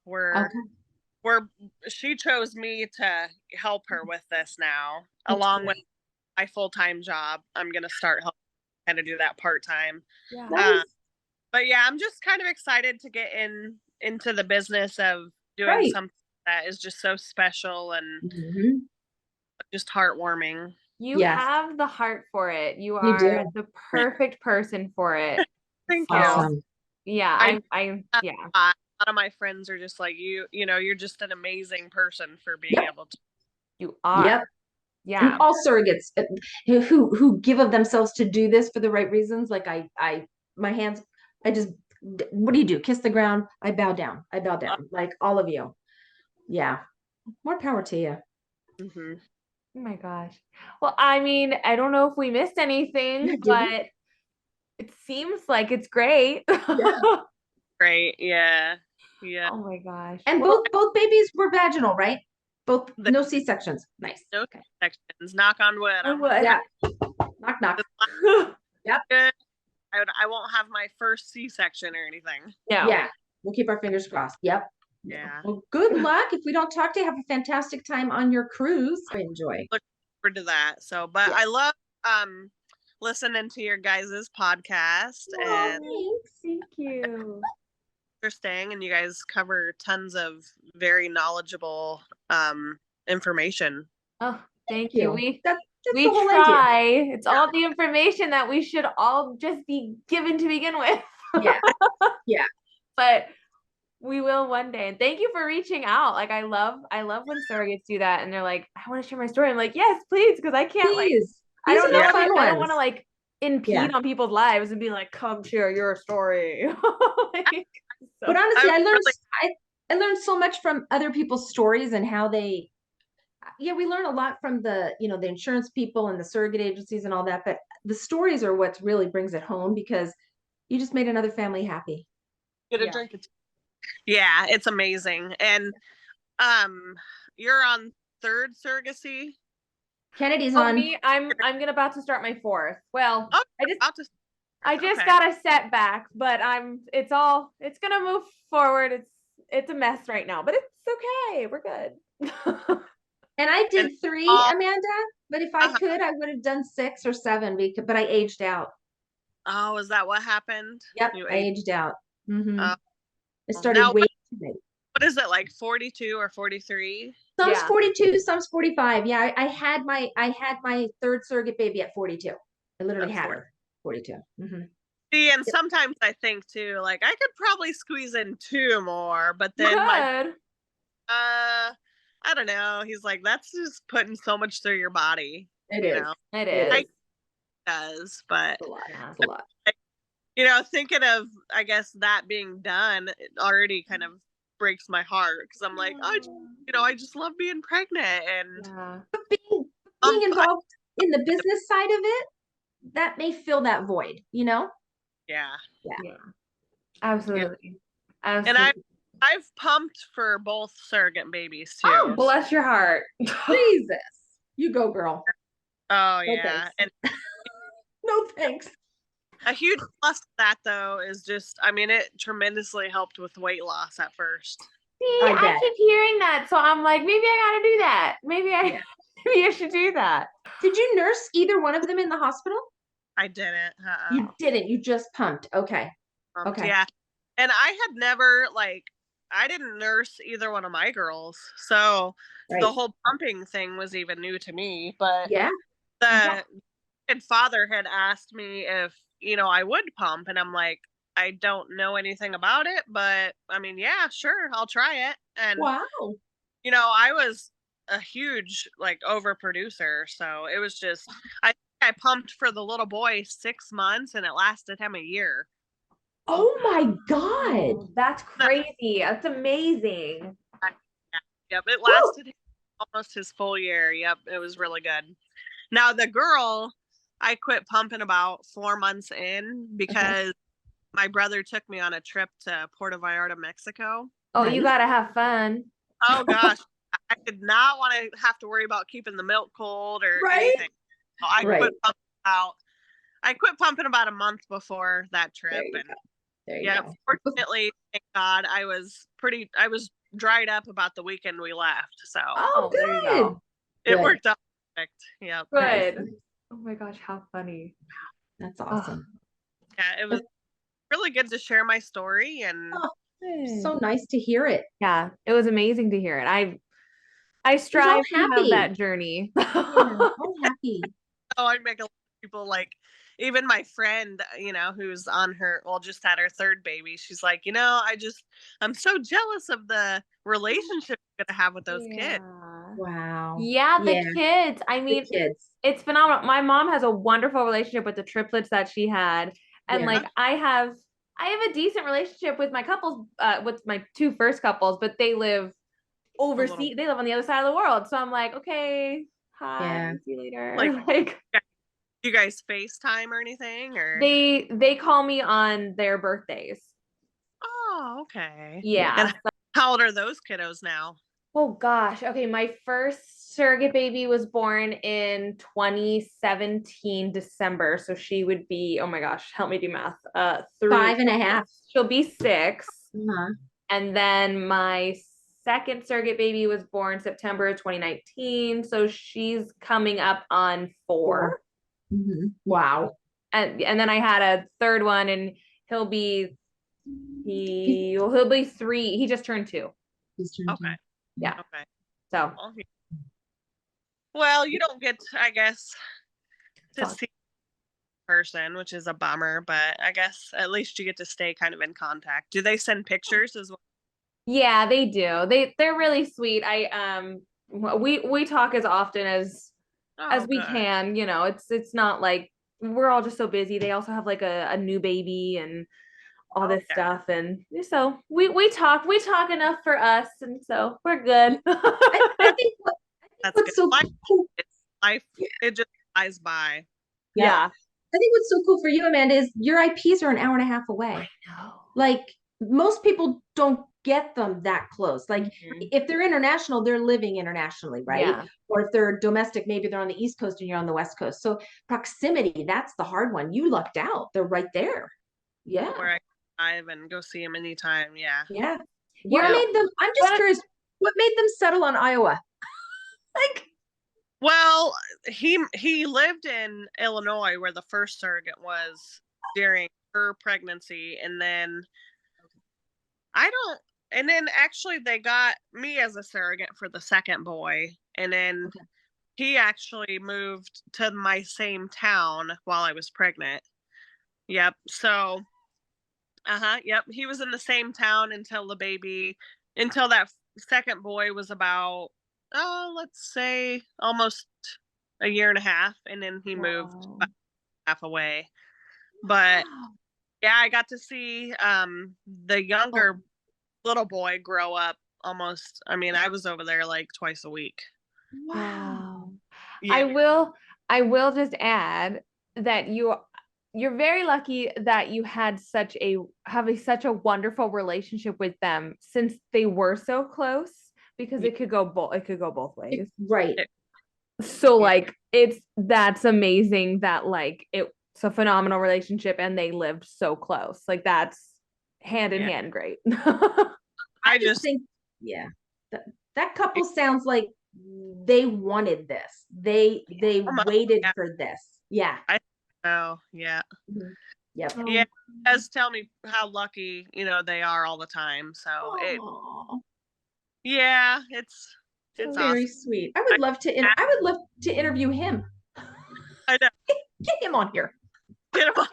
She chose me to help her with this now, along with my full-time job. I'm going to start helping kind of do that part-time. Yeah. But yeah, I'm just kind of excited to get into the business of doing something that is just so special and just heartwarming. You have the heart for it. You are the perfect person for it. Thank you. Yeah, A lot of my friends are just like you're just an amazing person for being able to. You are. Yep. Yeah. And all surrogates who give of themselves to do this for the right reasons. Like my hands, what do you do? Kiss the ground. I bow down. Like all of you. Yeah. More power to you. Oh my gosh. Well, I mean, I don't know if we missed anything, but it seems like it's great. Great. Yeah. Oh my gosh. And both babies were vaginal, right? Both no C-sections. Nice. No C-sections. Knock on wood. Yeah. Knock knock. Yep. Good. I won't have my first C-section or anything. No. Yeah. We'll keep our fingers crossed. Yep. Yeah. Well, good luck. If we don't talk to you, have a fantastic time on your cruise. Enjoy. Look forward to that. So, but I love listening to your guys' podcast. And thank you. Interesting, and you guys cover tons of very knowledgeable information. Oh, thank you. We try. Idea. It's all the information that we should all just be given to begin with. Yeah. But we will one day. And thank you for reaching out. Like I love when surrogates do that and they're like, I want to share my story. I'm like, yes, please, because I can't I don't know. I don't want to like impede on people's lives and be like, come share your story. But honestly, I learned so much from other people's stories and how they we learn a lot from the the insurance people and the surrogate agencies and all that, but the stories are what really brings it home because you just made another family happy. Get a drink of tea. Yeah, it's amazing. And you're on 3rd surrogacy. Kennedy's on me. I'm about to start my 4th. Well, I just Okay. got a setback, but it's gonna move forward. It's a mess right now, but it's okay. We're good. And I did And 3, all Amanda, but if I could, I would have done 6 or 7 but I aged out. oh, is that what happened? Yep, You I ate aged out. I now started way too late. what is it, like 42 or 43? Some's Yeah. 42, some's 45. Yeah, I had my third surrogate baby at 42. I literally At had 40. her 42. See, and sometimes I think too, like I could probably squeeze in 2 more, but You then my could. I don't know. He's like, that's just putting so much through your body. It you is. know, It It is. it does, but a lot. Yeah. It's a lot. thinking of, I guess, that being done, it already kind of breaks my heart because I'm like, I just love being pregnant and Yeah. But being involved in the business side of it, that may fill that void, yeah. Yeah. Yeah. Absolutely. And Absolutely. I've pumped for both surrogate babies too. Oh, bless your heart. Jesus. You go, girl. Oh No yeah. thanks. And No thanks. a huge plus to that though is just, I mean, it tremendously helped with weight loss at first. See, I I bet. keep hearing that, so I'm like, maybe I gotta do that. Maybe I should do that. Did you nurse either one of them in the hospital? I didn't. You didn't. You just pumped. Okay. Okay. Yeah. And I had never, like, I didn't nurse either one of my girls. So Right. the whole pumping thing was even new to me. But Yeah. the father had asked me if, I would pump. And I'm like, I don't know anything about it. But I mean, yeah, sure, I'll try it. And, Wow. I was a huge, like, overproducer. So it was just, I pumped for the little boy 6 months and it lasted him a year. Oh my God. That's crazy. That's amazing. Yep, it lasted almost his full year. Yep, it was really good. Now the girl, I quit pumping about 4 months in because my brother took me on a trip to Puerto Vallarta, Mexico. Oh, Nice. you gotta have fun. Oh gosh, I did not want to have to worry about keeping the milk cold or anything. So I quit pumping about a month before that trip, There you go. fortunately, thank God, I was dried up about the weekend we left, so Oh, there you good. go. it Good. worked out perfect. Yep. Good. Oh my gosh, how funny. That's awesome. Yeah, it was really good to share my story, and So nice to hear it. Yeah, it was amazing to hear it. I strive to have happy. that journey. Yeah, I'm happy. I make a lot of people, like, even my friend, who's on just had her 3rd baby. She's like, I'm so jealous of the relationship you're gonna have with those kids. Wow. Yeah, the kids. I mean, The kids. it's phenomenal. My mom has a wonderful relationship with the triplets that she had. And Yeah. like I have a decent relationship with my couples, with my 2 first couples, but they live overseas. They live on the other side of the world. So I'm like, okay, hi, see you later. Like you guys FaceTime or anything, or they call me on their birthdays. Oh, okay. Yeah. And how old are those kiddos now? Oh gosh. Okay, my first surrogate baby was born in 2017 December, so she would be, oh my gosh, help me do math. 5.5. She'll be 6. Uh-huh. And then my second surrogate baby was born September 2019, so she's coming up on 4. Mm-hmm. Wow. And then I had a third one, and he'll be 3. He just turned 2. Okay. Yeah. Okay. So. Well, you don't get, I guess, to see the person, which is a bummer, but I guess at least you get to stay kind of in contact. Do they send pictures as well? Yeah, they do. They're really sweet. We talk as often as we can. It's not like we're all just so busy. They also have like a new baby and all this stuff, and so we talk enough for us, and so we're good. I think what's so cool. Life, it just flies by. Yeah. I think what's so cool for you, Amanda, is your IPs are an hour and a half away. I know. Like most people don't get them that close. Like Mhm. if they're international, they're living internationally, right? Yeah. Or if they're domestic, maybe they're on the East Coast and you're on the West Coast. So proximity, that's the hard one. You lucked out. They're right there. Yeah. Where I can drive and go see him anytime. Yeah. Yeah. You What know, made them, I'm just but- curious, what made them settle on Iowa? Like, Well, he lived in Illinois where the first surrogate was during her pregnancy, and then actually they got me as a surrogate for the second boy, and then Okay. he actually moved to my same town while I was pregnant. Yep. So, yep, he was in the same town until that second boy was about let's say almost a year and a half, and then he moved Wow. about half away. But yeah, I got to see the younger little boy grow up almost. I mean, I was over there like twice a week. Wow. Yeah. I will just add that you're very lucky that you had such a wonderful relationship with them since they were so close, because it could go both ways. Right. So Yeah. like that's amazing that like it's a phenomenal relationship and they lived so close. Like that's hand in hand great. I just just think, yeah, that couple sounds like they wanted this. They waited yeah. for this. Yeah. Oh, yeah. Mhm. Yep. Yeah. Does tell me how lucky, they are all the time. So Aw, yeah, it's so awesome. very sweet. I would love to interview him. I know. Get him on here. Get him on.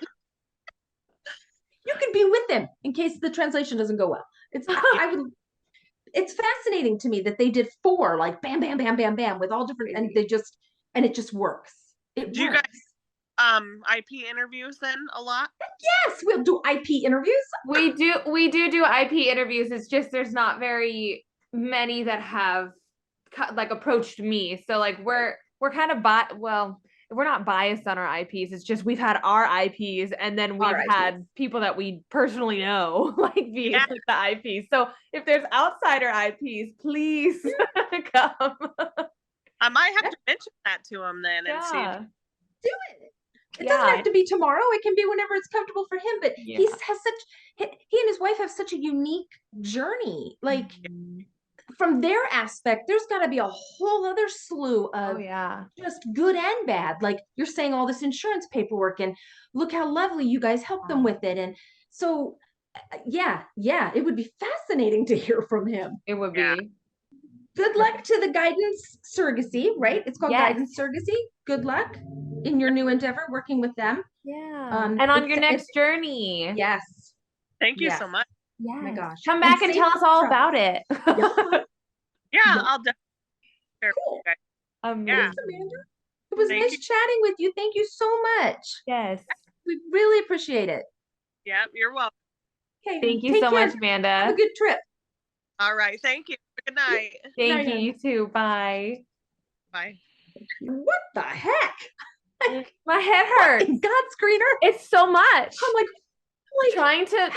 You could be with him in case the translation doesn't go well. It's fascinating to me that they did 4, like bam, bam, bam, bam, bam, with all different, and it just works. It Do you works. guys IP interviews then a lot? Yes, we'll do IP interviews. We do IP interviews. It's just there's not very many that have like approached me. So like we're kind of we're not biased on our IPs. It's just we've had our IPs and then we've had people that we personally know like be like the IPs. So if there's outsider IPs, please come. I might have to mention that to him then and see. Do it. It doesn't have to be tomorrow. It can be whenever it's comfortable for him. But he and his wife have such a unique journey. Like from their aspect, there's got to be a whole other slew of just good and bad. Like you're saying, all this insurance paperwork, and look how lovely you guys helped them with it. And so, yeah, it would be fascinating to hear from him. It would be. Good luck to the Guidance Surrogacy, right? It's called Guidance Surrogacy. Good luck in your new endeavor, working with them. Yeah. And on your next journey. Yes. Thank you so much. Yeah. Oh my gosh. Come back and tell us all about it. Yeah, I'll definitely. Cool. Yeah. Thanks, Amanda. It was nice chatting with you. Thank you so much. Yes. We really appreciate it. Yeah, you're welcome. Okay. Thank you so much, Amanda. Have a good trip. All right. Thank you. Good night. Thank you. You too. Bye. Bye. What the heck? My head hurts. God, screener. It's so much. I'm like trying to,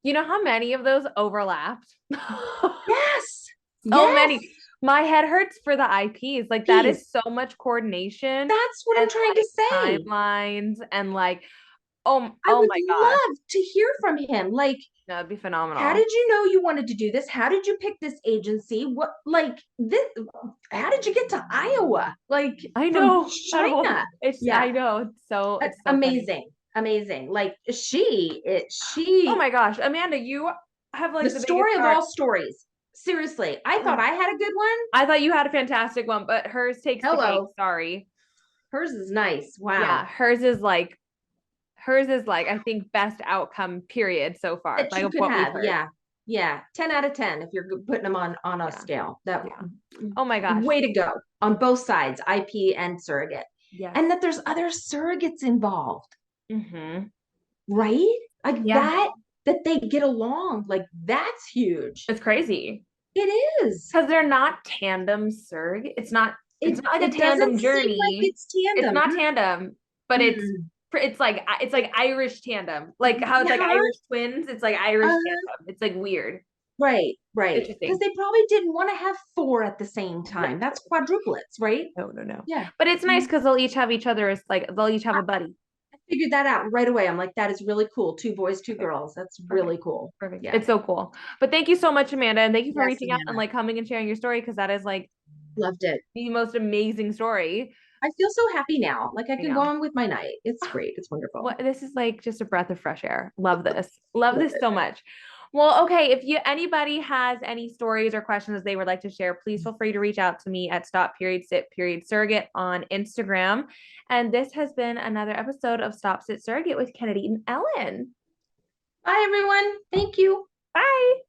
you know how many of those overlapped? Yes. So many. My head hurts for the IPs. Like that is so much coordination. That's what I'm trying to say. Timelines and like, I would my God. love to hear from him. Like, that'd be phenomenal. How did you know you wanted to do this? How did you pick this agency? What, like this? How did you get to Iowa? Like, I know, China. I know. It's so amazing, funny. Amazing. Like she. Oh my gosh, Amanda, you have like the story of all stories. Seriously, I thought I had a good one. I thought you had a fantastic one, but hers takes the cake. Sorry. Hers is nice. Wow. Yeah, hers is like I think best outcome period so far. That you could have. Yeah. 10 out of 10 if you're putting them on a scale. Oh my gosh. Way to go on both sides, IP and surrogate. Yeah. And that there's other surrogates involved. Mm-hmm. Right? Like that they get along. Like that's huge. It's crazy. It is. Because they're not tandem surrogate. It's not like a tandem journey. Like it's tandem. It's not tandem, but it's like Irish tandem. Like how it's like Irish twins. It's like Irish tandem. It's like weird. Right. Interesting. Because they probably didn't want to have 4 at the same time. That's quadruplets, right? No. Yeah. But it's nice because they'll each have each other as like they'll each have a buddy. I figured that out right away. I'm like, that is really cool. 2 boys, 2 girls. That's really cool. Perfect. Yeah. It's so cool. But thank you so much, Amanda. And thank you for Yes, reaching out and Amanda. like coming and sharing your story because that is like Loved it. the most amazing story. I feel so happy now. Like I could go know. on with my night. It's great. It's wonderful. What this is like just a breath of fresh air. Love this. Love Love this it. so much. Well, okay, if anybody has any stories or questions they would like to share, please feel free to reach out to me at Stop.Sit.Surrogate on Instagram. And this has been another episode of Stop.Sit.Surrogate with Kennedy and Ellen. Bye everyone. Thank you. Bye.